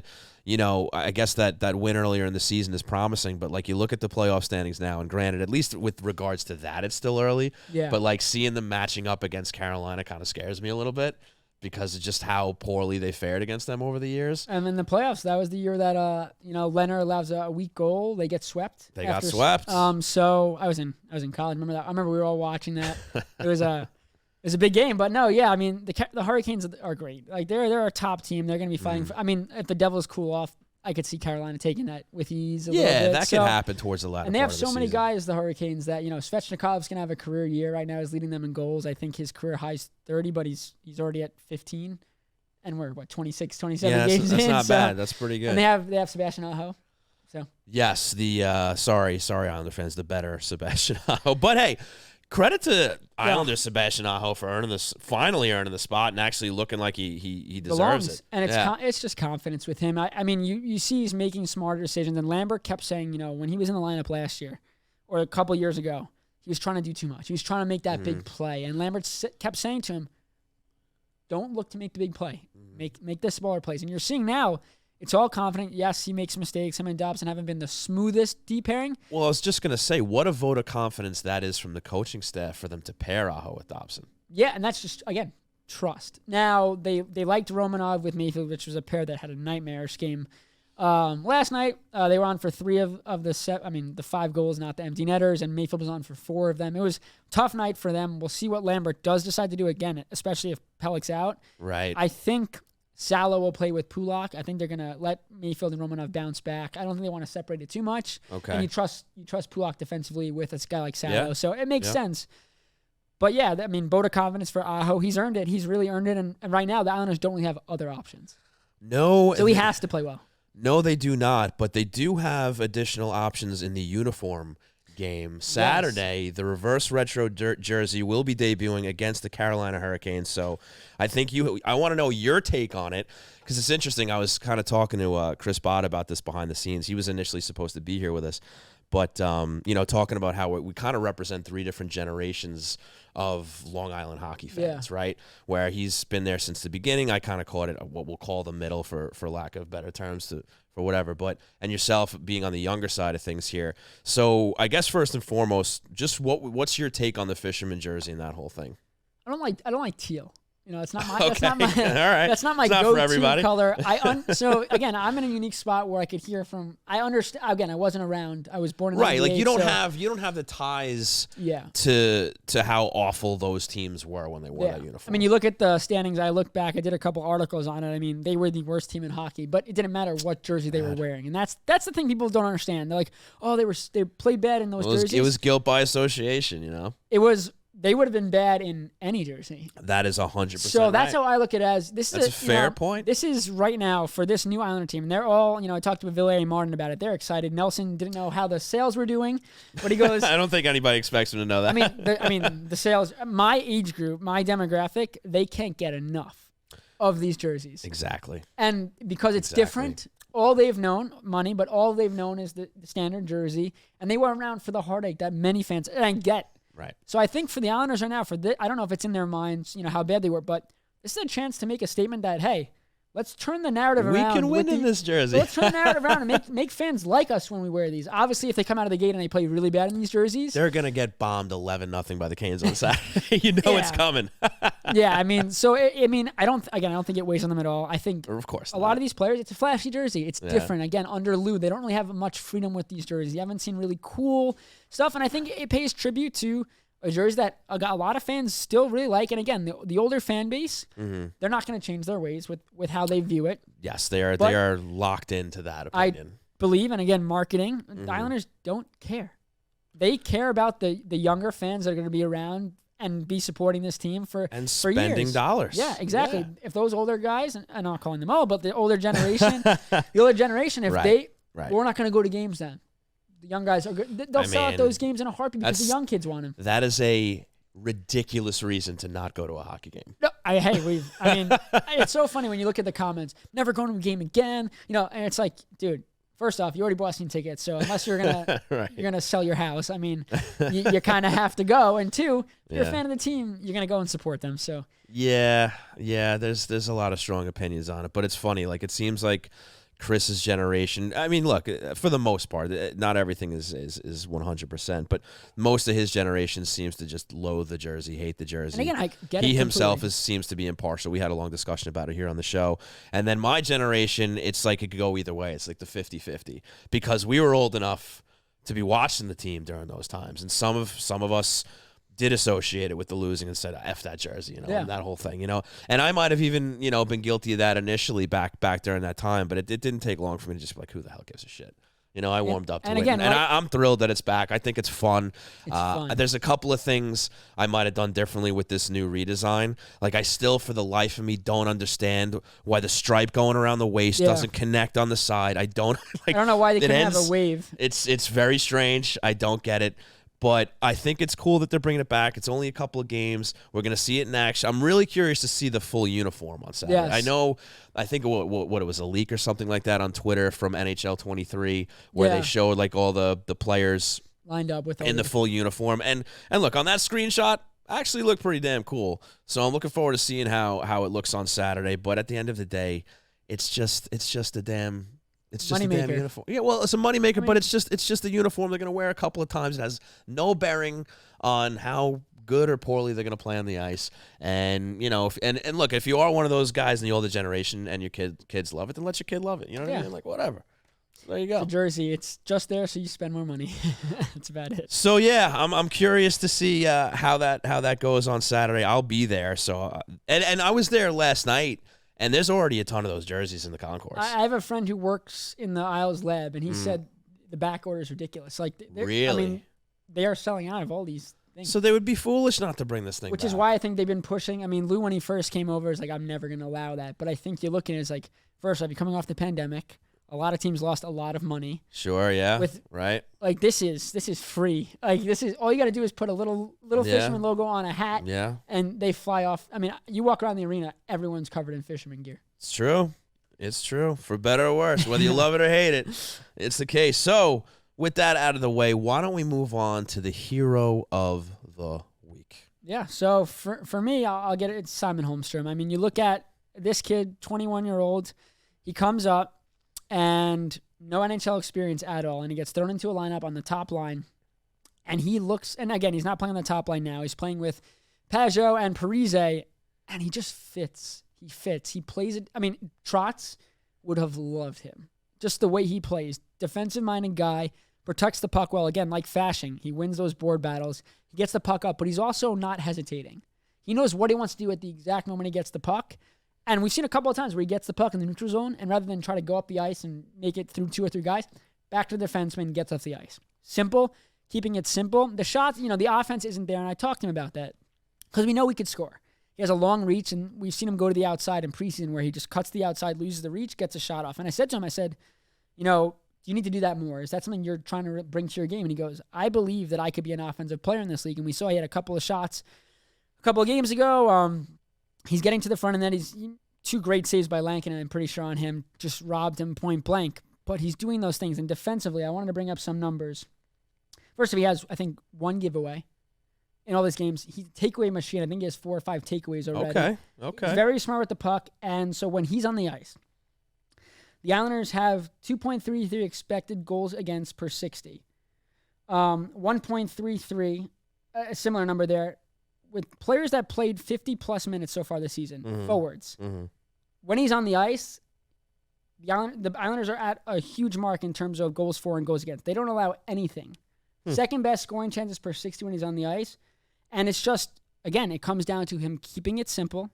I guess that win earlier in the season is promising, but you look at the playoff standings now, and granted, at least with regards to that, it's still early. Yeah. But seeing them matching up against Carolina kind of scares me a little bit because of just how poorly they fared against them over the years. And in the playoffs, that was the year that Leonard allows a weak goal. They get swept. They got swept. So I was in college. Remember that? I remember we were all watching that. It was a big game. But no, yeah, I mean the Hurricanes are great. They're a top team. They're going to be fighting. For, I mean, if the Devils cool off, I could see Carolina taking that with ease. A little bit. That could happen towards the latter. And they have part so of the many season. guys, the Hurricanes, that Svechnikov's gonna have a career year right now. He's leading them in goals. I think his career high's 30, but he's already at 15, and we're 26, 27 games in. That's not bad. That's pretty good. And they have Sebastian Aho. So yes, the sorry Islander fans, the better Sebastian Aho. But hey, credit to Islanders Sebastian Aho for finally earning the spot and actually looking like he deserves it. And it's just confidence with him. I mean, you see he's making smarter decisions. And Lambert kept saying, when he was in the lineup last year or a couple years ago, he was trying to do too much. He was trying to make that big play. And Lambert kept saying to him, don't look to make the big play. Make the smaller plays. And you're seeing now, it's all confident. Yes, he makes mistakes. Him and Dobson haven't been the smoothest deep pairing. Well, I was just going to say, what a vote of confidence that is from the coaching staff for them to pair Aho with Dobson. Yeah, and that's just, again, trust. Now, they liked Romanov with Mayfield, which was a pair that had a nightmarish game. Last night, they were on for 3 of the 5 goals, not the empty netters, and Mayfield was on for 4 of them. It was a tough night for them. We'll see what Lambert does decide to do again, especially if Pellick's out. Right. I think Salo will play with Pulak. I think they're going to let Mayfield and Romanov bounce back. I don't think they want to separate it too much. Okay. And you trust Pulak defensively with a guy like Salo. Yeah. So it makes sense. But yeah, I mean, vote of confidence for Aho. He's earned it. He's really earned it. And right now, the Islanders don't really have other options. No. So he has to play well. No, they do not. But they do have additional options in the uniform game. Saturday, the reverse retro jersey will be debuting against the Carolina Hurricanes. So I think I want to know your take on it because it's interesting. I was kind of talking to Chris Bott about this behind the scenes. He was initially supposed to be here with us. But, talking about how we kind of represent 3 different generations of Long Island hockey fans, right? Where he's been there since the beginning. I kind of call it what we'll call the middle for lack of better terms for whatever. And yourself being on the younger side of things here. So I guess first and foremost, just what's your take on the fisherman jersey and that whole thing? I don't like teal. It's not my. Okay. That's not my. All right. That's not my go-to color. So again, I'm in a unique spot where I could hear from. I understand. Again, I wasn't around. I was born in right. 98, You don't have the ties. To how awful those teams were when they wore that uniform. I mean, you look at the standings. I look back. I did a couple articles on it. I mean, they were the worst team in hockey, but it didn't matter what jersey they were wearing, and that's the thing people don't understand. They're like, oh, they played bad in those jerseys. It was guilt by association. It was. They would have been bad in any jersey. That is 100%. So that's how I look at it as this is a fair point. This is right now for this new Islander team. And they're all, I talked to Villiers and Martin about it. They're excited. Nelson didn't know how the sales were doing, but he goes. I don't think anybody expects him to know that. I mean, the sales, my age group, my demographic, they can't get enough. of these jerseys. Exactly. And because it's different, all they've known, money, but all they've known is the standard jersey. And they weren't around for the heartache that many fans, and I get. Right. So I think for the Islanders right now, I don't know if it's in their minds, how bad they were, but this is a chance to make a statement that, hey, let's turn the narrative around. We can win in this jersey. Let's turn the narrative around and make fans like us when we wear these. Obviously, if they come out of the gate and they play really bad in these jerseys, they're going to get bombed 11-0 by the Canes on Saturday. It's coming. Yeah, I mean, I don't think it weighs on them at all. I think of course a lot of these players, it's a flashy jersey. It's different. Again, under Lou, they don't really have much freedom with these jerseys. You haven't seen really cool stuff, and I think it pays tribute to a jersey that a lot of fans still really like. And again, the older fan base, they're not going to change their ways with how they view it. Yes, they are locked into that opinion. I believe, and again, marketing, the Islanders don't care. They care about the younger fans that are going to be around and be supporting this team for spending years. dollars. Yeah, exactly. Yeah. If those older guys, and I'm not calling them old, but the older generation, we're not going to go to games then. The young guys are good. They'll sell out those games in a heartbeat because the young kids want them. That is a ridiculous reason to not go to a hockey game. No, it's so funny when you look at the comments. Never going to a game again. And it's like, dude. First off, you already bought some tickets, so unless you're gonna you're gonna sell your house, you kind of have to go. And two, if you're a fan of the team, you're gonna go and support them. So yeah. There's a lot of strong opinions on it, but it's funny. Like it seems like Chris's generation. Look, for the most part, not everything is 100%, but most of his generation seems to just loathe the jersey, hate the jersey. And again, I get it. He himself seems to be impartial. We had a long discussion about it here on the show. And then my generation, it's like it could go either way. It's like the 50-50 because we were old enough to be watching the team during those times, and some of us did associate it with the losing and said, F that jersey, and that whole thing, And I might have even, been guilty of that initially back during that time, but it didn't take long for me to just be like, who the hell gives a shit? I warmed up to it. And I'm thrilled that it's back. I think it's fun. There's a couple of things I might have done differently with this new redesign. Like I still, for the life of me, don't understand why the stripe going around the waist doesn't connect on the side. I don't know why they can't have a wave. It's very strange. I don't get it. But I think it's cool that they're bringing it back. It's only a couple of games. We're going to see it in action. I'm really curious to see the full uniform on Saturday. Yes. I think what it was a leak or something like that on Twitter from NHL 23 where they showed like all the players lined up with in the full uniform. And look, on that screenshot, actually looked pretty damn cool. So I'm looking forward to seeing how it looks on Saturday. But at the end of the day, it's just a damn uniform. Yeah, well, it's a moneymaker, but it's just a uniform they're going to wear a couple of times. It has no bearing on how good or poorly they're going to play on the ice. And, and look, if you are one of those guys in the older generation and your kids love it, then let your kid love it. You know what I mean? Like, whatever. There you go. The jersey, it's just there so you spend more money. That's about it. So, yeah, I'm curious to see how that goes on Saturday. I'll be there. So, and I was there last night. And there's already a ton of those jerseys in the concourse. I have a friend who works in the Isles lab, and he said the back order is ridiculous. Like, really? They are selling out of all these things. So they would be foolish not to bring this thing Which back. is why I think they've been pushing. Lou, when he first came over, is like, I'm never going to allow that. But I think you're looking at it as like, first off, you're coming off the pandemic. A lot of teams lost a lot of money. Sure, yeah. Right. Like this is free. Like this is all you got to do is put a little fisherman logo on a hat. Yeah. And they fly off. You walk around the arena, everyone's covered in fisherman gear. It's true. It's true. For better or worse, whether you love it or hate it, it's the case. So, with that out of the way, why don't we move on to the hero of the week? Yeah. So for me, I'll get it. It's Simon Holmstrom. You look at this kid, 21-year-old. He comes up. And no NHL experience at all. And he gets thrown into a lineup on the top line. And he looks, and again, he's not playing on the top line now. He's playing with Pajot and Parise. And he just fits. He fits. He plays it. Trotz would have loved him. Just the way he plays. Defensive-minded guy. Protects the puck well. Again, like Fashing. He wins those board battles. He gets the puck up. But he's also not hesitating. He knows what he wants to do at the exact moment he gets the puck. And we've seen a couple of times where he gets the puck in the neutral zone, and rather than try to go up the ice and make it through 2 or 3 guys, back to the defenseman, gets off the ice. Simple, keeping it simple. The shots, the offense isn't there, and I talked to him about that because we know we could score. He has a long reach, and we've seen him go to the outside in preseason where he just cuts the outside, loses the reach, gets a shot off. And I said to him, do you need to do that more? Is that something you're trying to bring to your game? And he goes, I believe that I could be an offensive player in this league. And we saw he had a couple of shots a couple of games ago. He's getting to the front, and then he's 2 great saves by Lankin, and I'm pretty sure on him, just robbed him point blank. But he's doing those things. And defensively, I wanted to bring up some numbers. First of all, he has, I think, 1 giveaway in all these games. He's a takeaway machine. I think he has 4 or 5 takeaways already. Okay. He's very smart with the puck. And so when he's on the ice, the Islanders have 2.33 expected goals against per 60. 1.33, a similar number there, with players that played 50-plus minutes so far this season, forwards. When he's on the ice, the Islanders are at a huge mark in terms of goals for and goals against. They don't allow anything. Second best scoring chances per 60 when he's on the ice. And it's just, again, it comes down to him keeping it simple,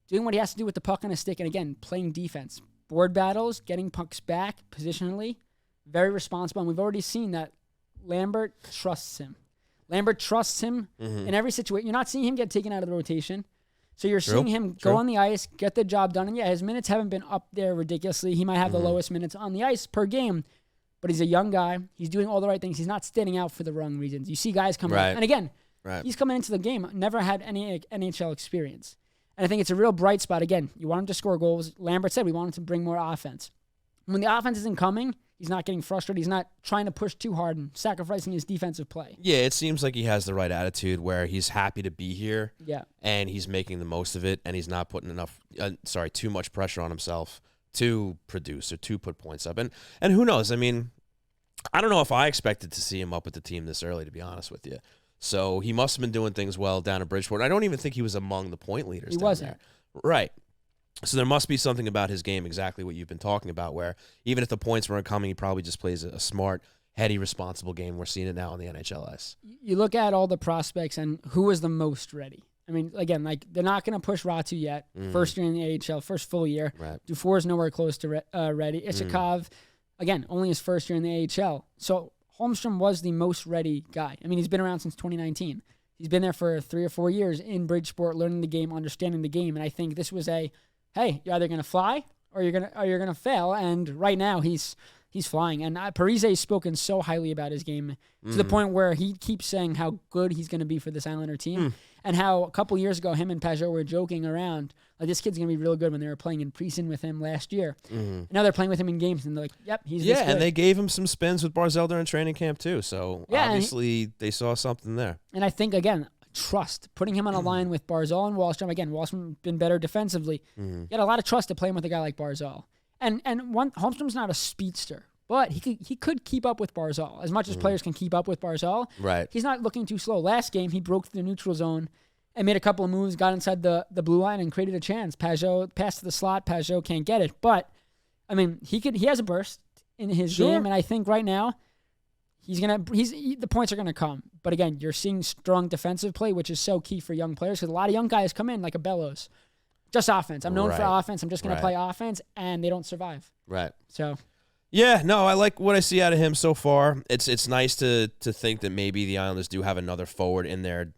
doing what he has to do with the puck on his stick, and again, playing defense. Board battles, getting pucks back positionally, very responsible. And we've already seen that Lambert trusts him. Lambert trusts him in every situation. You're not seeing him get taken out of the rotation. So you're seeing him go on the ice, get the job done. And yeah, his minutes haven't been up there ridiculously. He might have the lowest minutes on the ice per game, but he's a young guy. He's doing all the right things. He's not standing out for the wrong reasons. You see guys come up. And again, he's coming into the game, never had any NHL experience. And I think it's a real bright spot. Again, you want him to score goals. Lambert said we want him to bring more offense. When the offense isn't coming, he's not getting frustrated. He's not trying to push too hard and sacrificing his defensive play. Yeah, it seems like he has the right attitude where he's happy to be here. Yeah. And he's making the most of it, and he's not putting too much pressure on himself to produce or to put points up. And who knows? I mean, I don't know if I expected to see him up with the team this early, to be honest with you. So he must have been doing things well down at Bridgeport. I don't even think he was among the point leaders down there. Right. So there must be something about his game, exactly what you've been talking about, where even if the points weren't coming, he probably just plays a smart, heady, responsible game. We're seeing it now in the NHLS. You look at all the prospects and who was the most ready. I mean, again, like they're not going to push Ratu yet. First year in the AHL, first full year. Right. Dufour is nowhere close to ready. Ishikov, again, only his first year in the AHL. So Holmstrom was the most ready guy. I mean, he's been around since 2019. He's been there for 3 or 4 years in Bridgeport, learning the game, understanding the game. And I think this was hey, you're either going to fly or you're going to fail. And right now he's flying. And Parise has spoken so highly about his game to the point where he keeps saying how good he's going to be for this Islander team. And how a couple years ago, him and Pajot were joking around, like, this kid's going to be real good when they were playing in preseason with him last year. And now they're playing with him in games, and they're like, yep, he's this good. And they gave him some spins with Barzal during training camp, too. So, obviously, they saw something there. And I think, again, trust. Putting him on a line with Barzal and Wallstrom. Again, Wallstrom's been better defensively. You got a lot of trust to play him with a guy like Barzal. And Holmstrom's not a speedster. But he could keep up with Barzal. As much as players can keep up with Barzal, he's not looking too slow. Last game, he broke the neutral zone and made a couple of moves, got inside the blue line and created a chance. Pajot passed to the slot. Pajot can't get it. But, I mean, he has a burst in his game, and I think right now the points are going to come. But, again, you're seeing strong defensive play, which is so key for young players because a lot of young guys come in like a Bellows. Just offense. I'm known for offense. I'm just going to play offense, and they don't survive. Right. So... Yeah, no, I like what I see out of him so far. It's nice to think that maybe the Islanders do have another forward in their,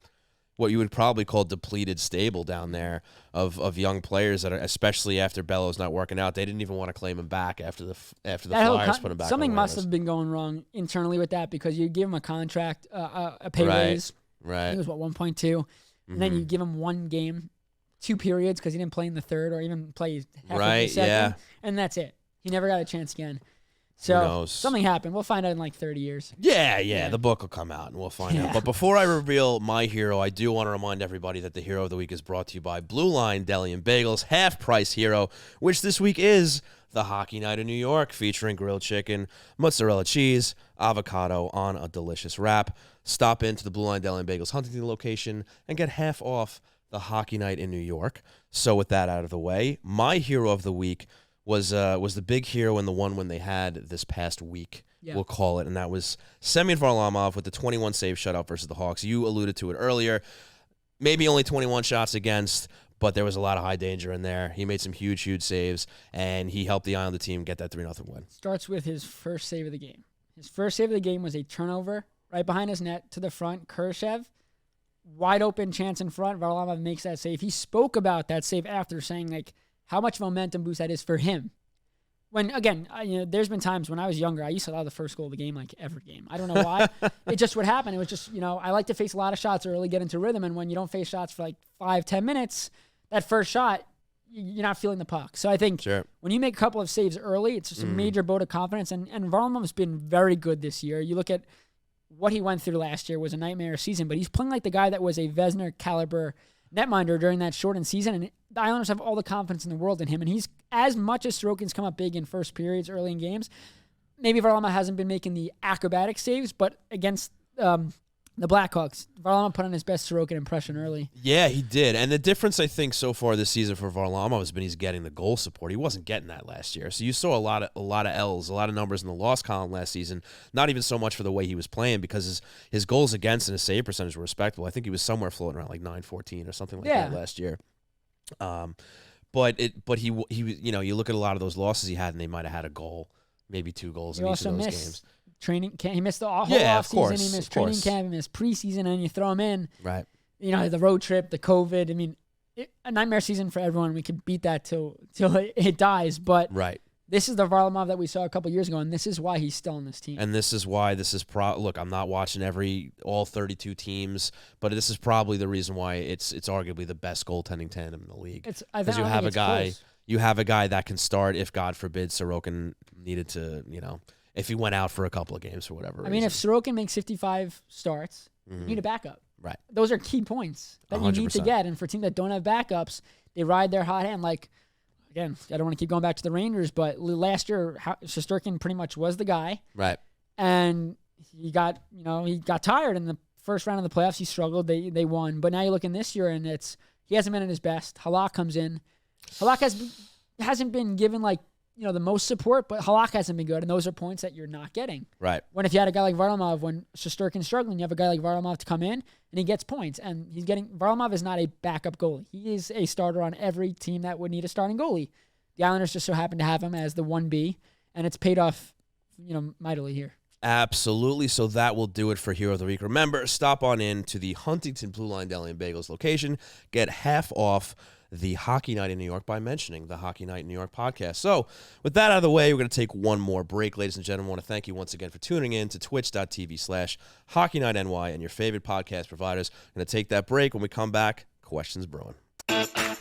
what you would probably call depleted stable down there of young players that are, especially after Bellows not working out, they didn't even want to claim him back after the Flyers put him back. Something must have been going wrong internally with that because you give him a contract, a pay raise. Right. I think it was 1.2, and then you give him 1 game, 2 periods because he didn't play in the third or even play half of the second, and that's it. He never got a chance again. So something happened. We'll find out in like 30 years. Yeah. The book will come out and we'll find out. But before I reveal my hero, I do want to remind everybody that the Hero of the Week is brought to you by Blue Line Deli and Bagels, half-price hero, which this week is the Hockey Night in New York, featuring grilled chicken, mozzarella cheese, avocado on a delicious wrap. Stop into the Blue Line Deli and Bagels Huntington location and get half off the Hockey Night in New York. So with that out of the way, my Hero of the Week was the big hero in the one when they had this past week, we'll call it, and that was Semyon Varlamov with the 21 save shutout versus the Hawks. You alluded to it earlier. Maybe only 21 shots against, but there was a lot of high danger in there. He made some huge, huge saves, and he helped the Islander team get that 3-0 win. Starts with his first save of the game. His first save of the game was a turnover right behind his net to the front. Khrushchev, wide open chance in front. Varlamov makes that save. He spoke about that save after, saying, like, how much momentum boost that is for him. When, again, there's been times when I was younger, I used to allow the first goal of the game like every game. I don't know why. It just would happen. It was just, I like to face a lot of shots early, get into rhythm, and when you don't face shots for like 5-10 minutes, that first shot, you're not feeling the puck. So I think when you make a couple of saves early, it's just a major vote of confidence. And Varlamov's been very good this year. You look at what he went through last year was a nightmare season, but he's playing like the guy that was a Vezina caliber netminder during that shortened season. And the Islanders have all the confidence in the world in him. And he's, as much as Sorokin's come up big in first periods early in games, maybe Varlamov hasn't been making the acrobatic saves, but against the Blackhawks, Varlamov put on his best Sorokin impression early. Yeah, he did. And the difference, I think, so far this season for Varlamov has been he's getting the goal support. He wasn't getting that last year. So you saw a lot of L's, a lot of numbers in the loss column last season. Not even so much for the way he was playing, because his goals against and his save percentage were respectable. I think he was somewhere floating around like 914 or something like that last year. But he you know, you look at a lot of those losses he had, and they might have had a goal, maybe 2 goals in each of those games. Training camp, he missed the whole offseason. He missed training camp. He missed preseason, and you throw him in. Right. You know, the road trip, the COVID. I mean, a nightmare season for everyone. We could beat that till it dies. But this is the Varlamov that we saw a couple years ago, and this is why he's still on this team. And this is why look, I'm not watching all 32 teams, but this is probably the reason why it's arguably the best goaltending tandem in the league. Because you have a guy that can start if, God forbid, Sorokin needed to, you know, if he went out for a couple of games for whatever reason. I mean, if Sorokin makes 55 starts, you need a backup. Right. Those are key points that 100%. You need to get. And for teams that don't have backups, they ride their hot hand. Like, again, I don't want to keep going back to the Rangers, but last year, Shesterkin pretty much was the guy. Right. And he got tired in the first round of the playoffs. He struggled. They won. But now you look in this year, and he hasn't been at his best. Halak comes in. Halak hasn't been given, like, you know, the most support, but Halak hasn't been good, and those are points that you're not getting. Right. When if you had a guy like Varlamov, when Shesterkin's struggling, you have a guy like Varlamov to come in, and he gets points. And Varlamov is not a backup goalie. He is a starter on every team that would need a starting goalie. The Islanders just so happen to have him as the 1B, and it's paid off, you know, mightily here. Absolutely. So that will do it for Hero of the Week. Remember, stop on in to the Huntington Blue Line Deli and Bagels location. Get half off the Hockey Night in New York by mentioning the Hockey Night in New York podcast. So with that out of the way, we're going to take one more break. Ladies and gentlemen, I want to thank you once again for tuning in to twitch.tv/HockeyNightNY and your favorite podcast providers. We're going to take that break. When we come back, questions brewing.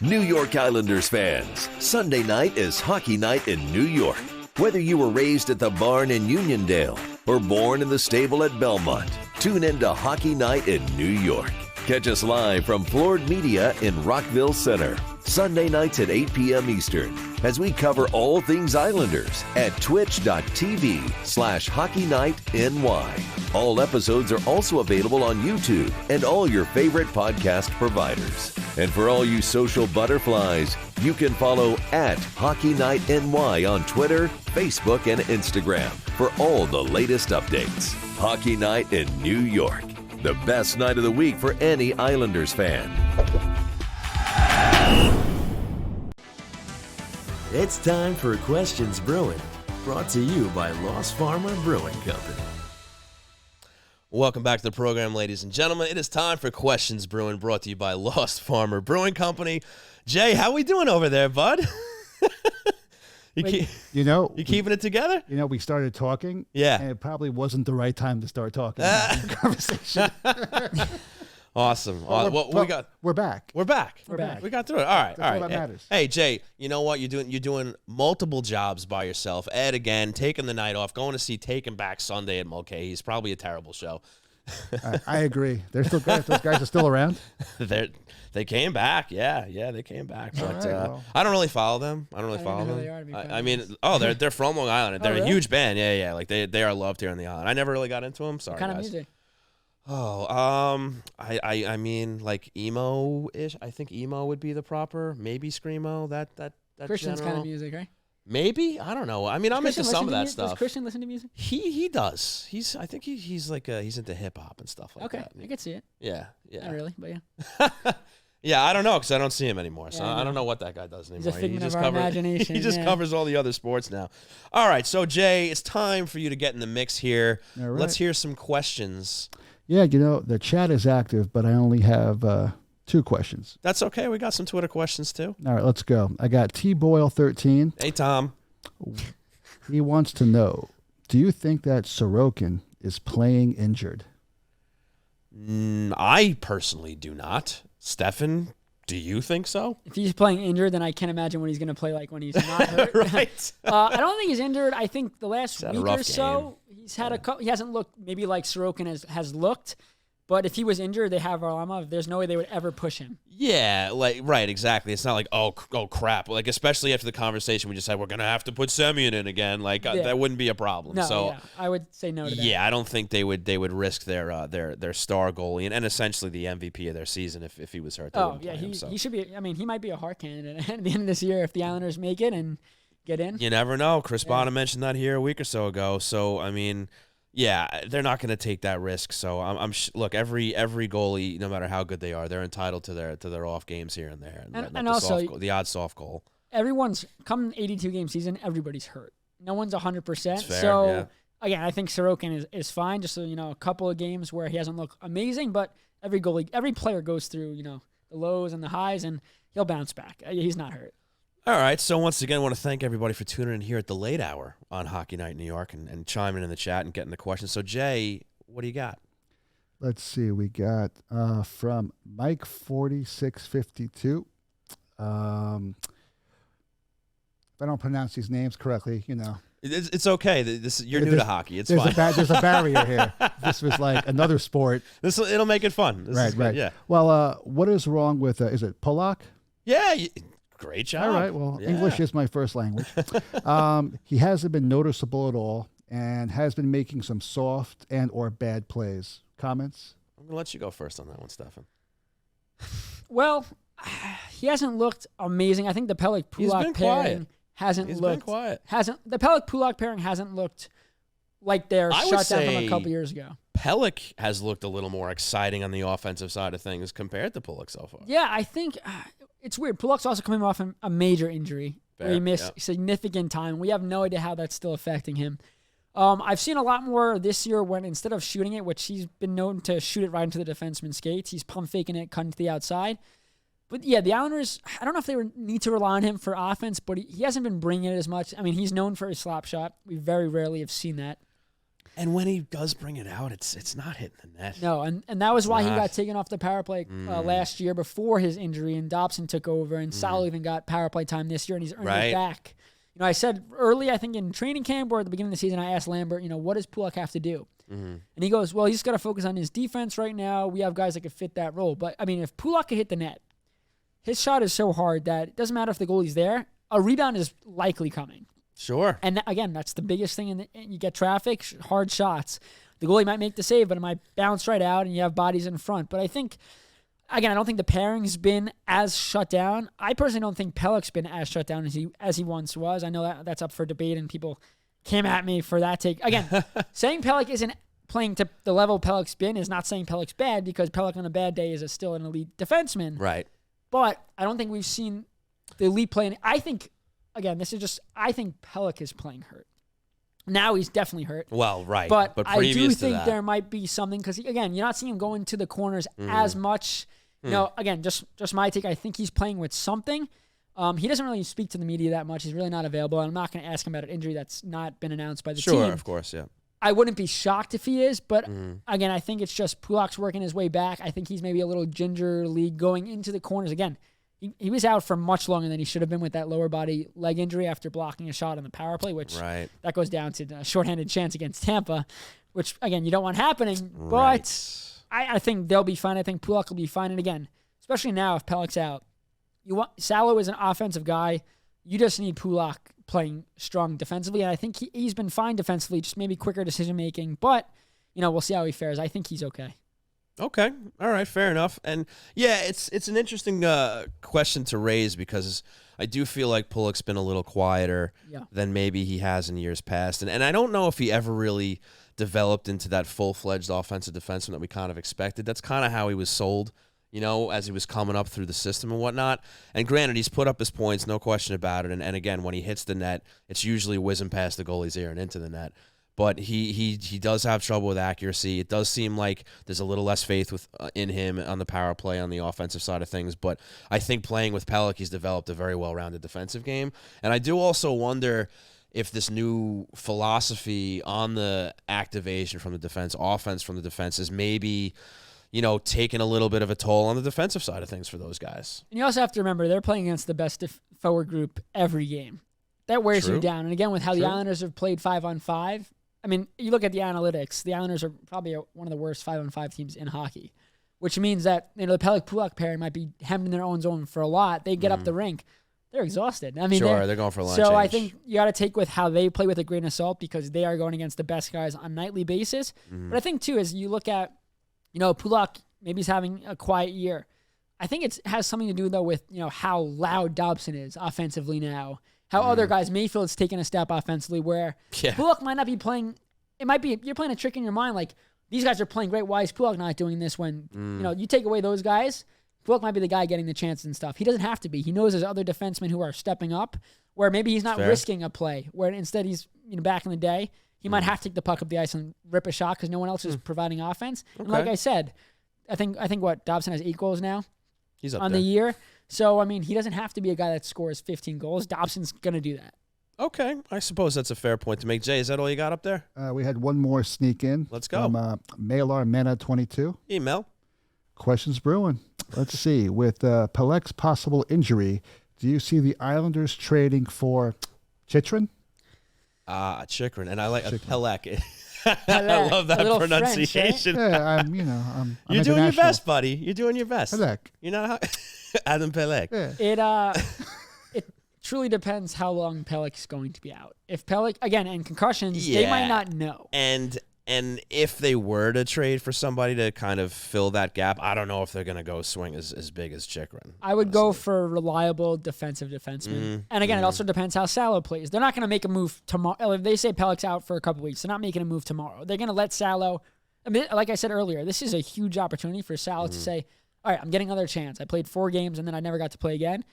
New York Islanders fans, Sunday night is Hockey Night in New York. Whether you were raised at the barn in Uniondale or born in the stable at Belmont, tune in to Hockey Night in New York. Catch us live from Floored Media in Rockville Center, Sunday nights at 8 p.m. Eastern, as we cover all things Islanders at twitch.tv/HockeyNightNY. All episodes are also available on YouTube and all your favorite podcast providers. And for all you social butterflies, you can follow @HockeyNightNY on Twitter, Facebook, and Instagram for all the latest updates. Hockey Night in New York. The best night of the week for any Islanders fan. It's time for Questions Brewing, brought to you by Lost Farmer Brewing Company. Welcome back to the program, ladies and gentlemen. It is time for Questions Brewing, brought to you by Lost Farmer Brewing Company. Jay, how we doing over there, bud? You keeping it together? You know, we started talking. Yeah. And it probably wasn't the right time to start talking. Conversation. Awesome. We're back. We're back. We got through it. All right. That's all that matters. Hey, Jay, you know what? You're doing multiple jobs by yourself. Ed, again, taking the night off, going to see Taken Back Sunday at Mulcahy. He's probably a terrible show. I agree. They're still guys. Those guys are still around. They came back. Yeah, they came back. But I don't really follow them. I mean, they're from Long Island. They're a huge band. Yeah. Like they are loved here on the island. I never really got into them. Sorry, what kind guys. of music? I mean, like emo-ish. I think emo would be the proper, maybe screamo. That Christian's general. kind of music, right? Maybe, I don't know. I mean, I'm into some of that stuff. Does Christian listen to music? He does. I think he's like he's into hip hop and stuff like that. Okay, I could see it. Yeah. Not really, but yeah. Yeah, I don't know because I don't see him anymore. So I don't know what that guy does anymore. He's a figment of our imagination. He just covers all the other sports now. All right, so Jay, it's time for you to get in the mix here. All right. Let's hear some questions. Yeah, you know, the chat is active, but I only have 2 questions. That's okay. We got some Twitter questions too. All right, let's go. I got T-Boyle13. Hey, Tom. He wants to know, do you think that Sorokin is playing injured? I personally do not. Stefen Do you think so? If he's playing injured, then I can't imagine what he's going to play like when he's not hurt. Right. I don't think he's injured. I think the last He's had a week rough or so, he's had he hasn't looked maybe like Sorokin has looked. But if he was injured, they have Varlamov. There's no way they would ever push him. Yeah, right, exactly. It's not like, oh crap. Like, especially after the conversation we just had, we're going to have to put Semyon in again. Like, that wouldn't be a problem. No, so, yeah, I would say no to that. Yeah, I don't think they would risk their star goalie and essentially the MVP of their season if he was hurt. He should be. I mean, he might be a Hart candidate at the end of this year if the Islanders make it and get in. You never know. Chris Bonham mentioned that here a week or so ago. So, I mean, yeah, they're not going to take that risk. So look, every goalie, no matter how good they are, they're entitled to their off games here and there, and also the odd soft goal. Everyone's come 82 game season. Everybody's hurt. No one's 100%. Fair, so yeah. Again, I think Sorokin is fine. Just a couple of games where he hasn't looked amazing, but every player goes through the lows and the highs, and he'll bounce back. He's not hurt. All right, so once again, I want to thank everybody for tuning in here at the late hour on Hockey Night in New York and chiming in the chat and getting the questions. So, Jay, what do you got? Let's see. We got from Mike4652. If I don't pronounce these names correctly, It's okay. You're new to hockey. It's fine. There's a barrier here. This was like another sport. It'll make it fun. Right. Yeah. Well, what is wrong with, is it Polak? Yeah. Great job. All right. Well, yeah. English is my first language. He hasn't been noticeable at all and has been making some soft and or bad plays. Comments? I'm going to let you go first on that one, Stefen. Well, he hasn't looked amazing. I think the Pelech-Pulak pairing hasn't He's looked. Been quiet. The Pelech-Pulak pairing hasn't looked like their shutdown from a couple years ago. Pelech has looked a little more exciting on the offensive side of things compared to Pulak so far. Yeah, I think it's weird. Pulak's also coming off a major injury where he missed significant time. We have no idea how that's still affecting him. I've seen a lot more this year when instead of shooting it, which he's been known to shoot it right into the defenseman's skates, he's pump faking it, cutting to the outside. But yeah, the Islanders, I don't know if they need to rely on him for offense, but he hasn't been bringing it as much. I mean, he's known for his slap shot. We very rarely have seen that. And when he does bring it out, it's not hitting the net. No, and that was why he got taken off the power play last year before his injury, and Dobson took over, and Salo even got power play time this year, and he's earned it back. I said early, I think in training camp or at the beginning of the season, I asked Lambert, what does Pulak have to do? And he goes, well, he's got to focus on his defense right now. We have guys that could fit that role. But, I mean, if Pulak could hit the net, his shot is so hard that it doesn't matter if the goalie's there. A rebound is likely coming. Sure. And again, that's the biggest thing. You get traffic, hard shots. The goalie might make the save, but it might bounce right out, and you have bodies in front. But I think, again, I don't think the pairing's been as shut down. I personally don't think Pelech's been as shut down as he once was. I know that's up for debate, and people came at me for that take. Again, saying Pelech isn't playing to the level Pelech's been is not saying Pelech's bad, because Pelech on a bad day is still an elite defenseman. Right. But I don't think we've seen the elite play. I think, again, I think Pelech is playing hurt. Now he's definitely hurt. Well, right. But I previous do to think that, there might be something, because, again, you're not seeing him go into the corners as much. Again, just my take. I think he's playing with something. He doesn't really speak to the media that much. He's really not available. And I'm not going to ask him about an injury that's not been announced by the team. Sure, of course, yeah. I wouldn't be shocked if he is, but again, I think it's just Pulak's working his way back. I think he's maybe a little gingerly going into the corners. Again, he was out for much longer than he should have been with that lower body leg injury after blocking a shot on the power play, which that goes down to a shorthanded chance against Tampa, which, again, you don't want happening. But I think they'll be fine. I think Pulak will be fine. And again, especially now if Pelech's out, Salo is an offensive guy. You just need Pulak playing strong defensively. And I think he's been fine defensively, just maybe quicker decision-making. But, we'll see how he fares. I think he's okay. Okay. All right. Fair enough. And yeah, it's an interesting question to raise, because I do feel like Pulak's been a little quieter than maybe he has in years past. And I don't know if he ever really developed into that full-fledged offensive defenseman that we kind of expected. That's kind of how he was sold, as he was coming up through the system and whatnot. And granted, he's put up his points, no question about it. And again, when he hits the net, it's usually whizzing past the goalie's ear and into the net. But he does have trouble with accuracy. It does seem like there's a little less faith in him on the power play on the offensive side of things. But I think playing with Pelech, he's developed a very well-rounded defensive game. And I do also wonder if this new philosophy on the activation from the defense, offense from the defense, is maybe taking a little bit of a toll on the defensive side of things for those guys. And you also have to remember they're playing against the best forward group every game. That wears you down. And again, with how the Islanders have played 5-on-5, I mean, you look at the analytics, the Islanders are probably one of the worst 5-on-5 teams in hockey, which means that the Pelech-Pulock pair might be hemmed in their own zone for a lot. They get up the rink. They're exhausted. I mean, they're going for a line So change. I think you got to take with how they play with a grain of salt because they are going against the best guys on a nightly basis. But I think, too, as you look at, Pulock, maybe he's having a quiet year. I think it has something to do, though, with, how loud Dobson is offensively now. How other guys, Mayfield's taking a step offensively where Pulock might not be playing. It might be, you're playing a trick in your mind. Like, these guys are playing great. Why is Pulock not doing this when, you take away those guys? Pulock might be the guy getting the chance and stuff. He doesn't have to be. He knows there's other defensemen who are stepping up where maybe he's not risking a play, where instead he's, back in the day, he might have to take the puck up the ice and rip a shot because no one else is providing offense. Okay. And like I said, I think what Dobson has 8 goals now. He's up on there. the year. So, I mean, he doesn't have to be a guy that scores 15 goals. Dobson's going to do that. Okay. I suppose that's a fair point to make. Jay, is that all you got up there? We had one more sneak in. Let's go. From Malar Mena 22. Email. Questions brewing. Let's see. With Pelech's possible injury, do you see the Islanders trading for Chychrun? Chychrun. And I like Pelech. I love that pronunciation. French, right? Yeah, I'm You're doing your best, buddy. You're doing your best. Pelech. You know how Adam Pelech. Yeah. It truly depends how long Pelech's going to be out. If Pelech again and concussions, they might not know. And if they were to trade for somebody to kind of fill that gap, I don't know if they're going to go swing as big as Chychrun. I would go for a reliable defensive defenseman. And again, it also depends how Salo plays. They're not going to make a move tomorrow. If they say Pelech's out for a couple weeks, they're not making a move tomorrow. They're going to let Salo. I mean, like I said earlier, this is a huge opportunity for Salo to say, all right, I'm getting another chance. I played 4 games and then I never got to play again.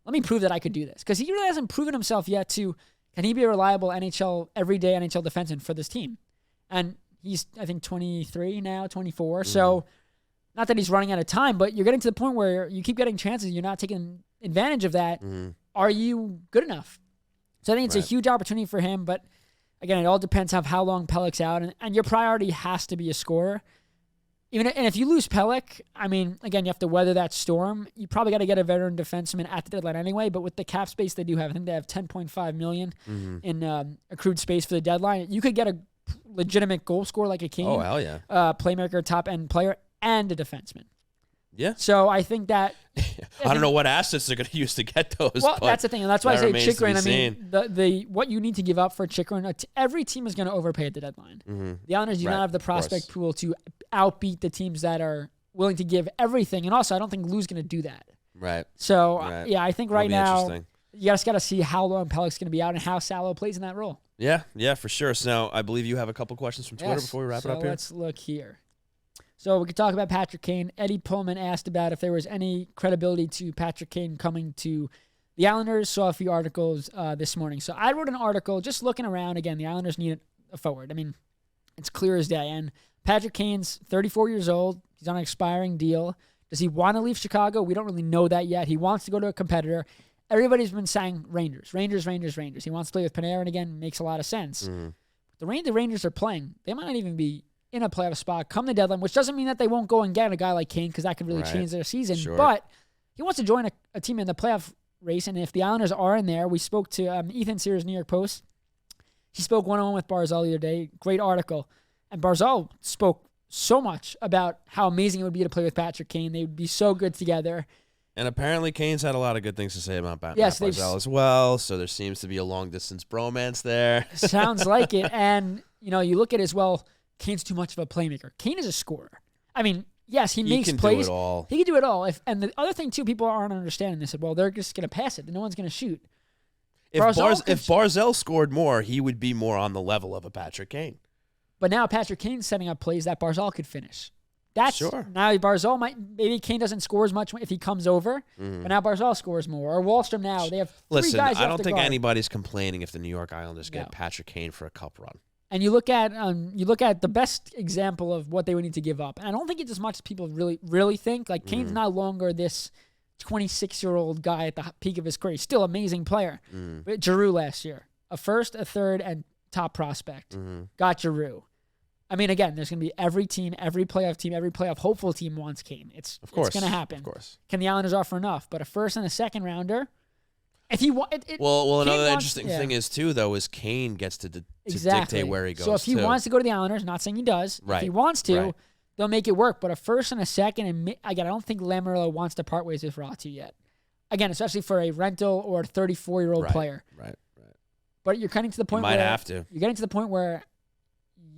Let me prove that I could do this. Because he really hasn't proven himself yet to, can he be a reliable everyday NHL defenseman for this team? And he's, I think, 23 now, 24. So, not that he's running out of time, but you're getting to the point where you keep getting chances. You're not taking advantage of that. Are you good enough? So, I think it's a huge opportunity for him. But, again, it all depends on how long Pelech's out. And your priority has to be a scorer. And if you lose Pelech, I mean, again, you have to weather that storm. You probably got to get a veteran defenseman at the deadline anyway. But with the cap space they do have, I think they have $10.5 million in accrued space for the deadline. You could get a legitimate goal scorer like a Kane. Oh, hell yeah. Playmaker, top-end player, and a defenseman. Yeah. So I think that... I don't know what assets they're going to use to get those. Well, that's the thing. And that's why I say Chychrun. I mean, the what you need to give up for Chychrun, every team is going to overpay at the deadline. The Islanders do not have the prospect pool to outbeat the teams that are willing to give everything. And also, I don't think Lou's going to do that. Right. So, I think right now, you just got to see how long Pelech's going to be out and how Salo plays in that role. Yeah, for sure. So now, I believe you have a couple questions from Twitter before we wrap it up here. Let's look here. So we could talk about Patrick Kane. Eddie Pullman asked about if there was any credibility to Patrick Kane coming to the Islanders. Saw a few articles this morning. So I wrote an article just looking around. Again, the Islanders need a forward. I mean, it's clear as day. And Patrick Kane's 34 years old. He's on an expiring deal. Does he want to leave Chicago? We don't really know that yet. He wants to go to a competitor. Everybody's been saying Rangers. He wants to play with Panarin again. Makes a lot of sense. The Rangers are playing. They might not even be in a playoff spot come the deadline, which doesn't mean that they won't go and get a guy like Kane because that could really change their season. Sure. But he wants to join a team in the playoff race, and if the Islanders are in there, we spoke to Ethan Sears, New York Post. He spoke one-on-one with Barzal the other day. Great article. And Barzal spoke so much about how amazing it would be to play with Patrick Kane. They would be so good together. And apparently Kane's had a lot of good things to say about Barzal as well, so there seems to be a long-distance bromance there. Sounds like it. And, you look at it as well, Kane's too much of a playmaker. Kane is a scorer. I mean, yes, he makes plays. Do it all. He can do it all. And the other thing, too, people aren't understanding this. Well, they're just going to pass it. No one's going to shoot. If Barzal scored more, he would be more on the level of a Patrick Kane. But now Patrick Kane's setting up plays that Barzal could finish. That's sure. Now Barzal maybe Kane doesn't score as much if he comes over, but now Barzal scores more. Or Wallstrom now, they have three guys I don't think guard. Anybody's complaining if the New York Islanders get Patrick Kane for a cup run. And you look at the best example of what they would need to give up. And I don't think it's as much as people really think. Like Kane's no longer this 26-year-old guy at the peak of his career. He's still an amazing player. But Giroux last year, a first, a third, and top prospect. Got Giroux. I mean, again, there's going to be every playoff hopeful team wants Kane. It's going to happen. Of course. Can the Islanders offer enough? But a first and a second rounder, if he another interesting thing is too, though, is Kane gets to dictate where he goes. So if he wants to go to the Islanders, not saying he does, if he wants to, they'll make it work. But a first and a second, and again, I don't think Lamoriello wants to part ways with Ratu yet. Again, especially for a rental or 34-year-old player. Right. But you're getting to the point You're getting to the point where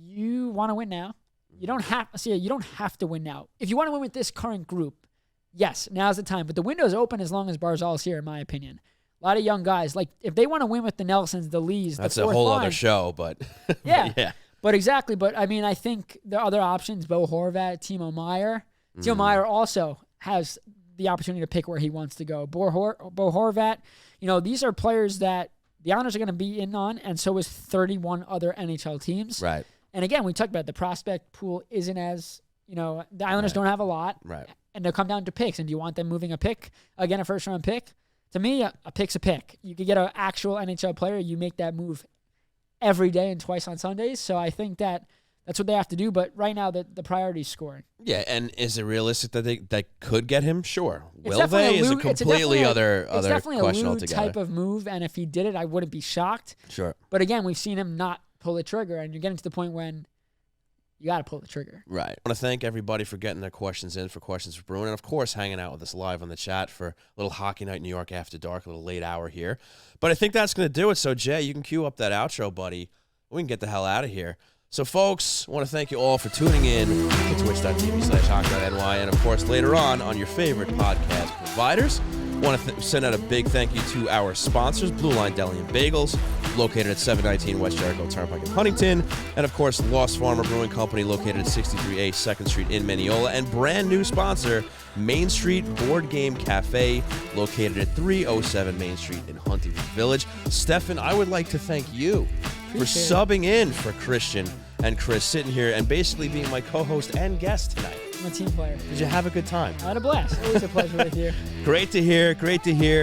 you want to win now. You don't have to win now. If you want to win with this current group, yes, now's the time. But the window's open as long as Barzal's here, in my opinion. A lot of young guys, like if they want to win with the Nelsons, the Lees, that's the fourth a whole line, other show. But yeah. But exactly. But I mean, I think the other options: Bo Horvat, Timo Meier. Timo Meier also has the opportunity to pick where he wants to go. Bo Horvat. These are players that the Islanders are going to be in on, and so is 31 other NHL teams. Right. And again, we talked about the prospect pool isn't as the Islanders don't have a lot. Right. And they'll come down to picks. And do you want them moving a pick again, a first round pick? To me, a pick's a pick. You could get an actual NHL player. You make that move every day and twice on Sundays. So I think that's what they have to do. But right now, the priority is scoring. Yeah, and is it realistic that they could get him? Sure. It's Will they? It's a completely other definitely question a altogether. type of move. And if he did it, I wouldn't be shocked. Sure. But again, we've seen him not pull the trigger, and you're getting to the point when you got to pull the trigger. Right. I want to thank everybody for getting their questions in for Questions for Bruin, and of course hanging out with us live on the chat for a little Hockey Night New York After Dark, a little late hour here. But I think that's going to do it. So Jay, you can cue up that outro, buddy. We can get the hell out of here. So folks, I want to thank you all for tuning in to twitch.tv/HockeyNY, and of course later on your favorite podcast providers. I want to send out a big thank you to our sponsors, Blue Line Deli and Bagels, located at 719 West Jericho Turnpike in Huntington, and of course Lost Farmer Brewing Company, located at 63A 2nd Street in Mineola, and brand new sponsor, Main Street Board Game Cafe, located at 307 Main Street in Huntington Village. Stefen, I would like to thank you for subbing in for Christian and Chris, sitting here and basically being my co-host and guest tonight. I'm a team player. Did you have a good time? I had a blast. Always a pleasure with you. Great to hear.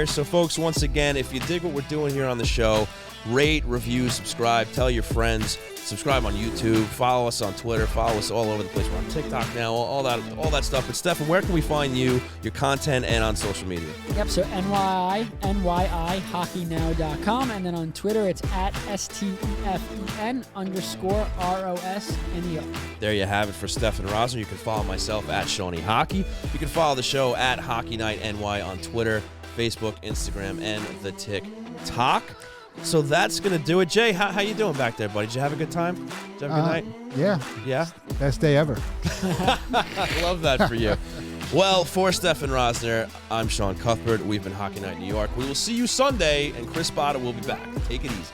So folks, once again, if you dig what we're doing here on the show, rate, review, subscribe, tell your friends, subscribe on YouTube, follow us on Twitter, follow us all over the place. We're on TikTok now, all that stuff. But Stefen, where can we find you, your content, and on social media? Yep, so NYI hockeynow.com, and then on Twitter it's at STEFEN_ROSNEO. There you have it for Stefen Rosner. You can follow myself at Shawnee Hockey. You can follow the show at Hockey Night NY on Twitter, Facebook, Instagram, and the TikTok. So that's going to do it. Jay, how you doing back there, buddy? Did you have a good time? Did you have a good night? Yeah. Best day ever. I love that for you. Well, for Stefen Rosner, I'm Sean Cuthbert. We've been Hockey Night New York. We will see you Sunday, and Chris Botta will be back. Take it easy.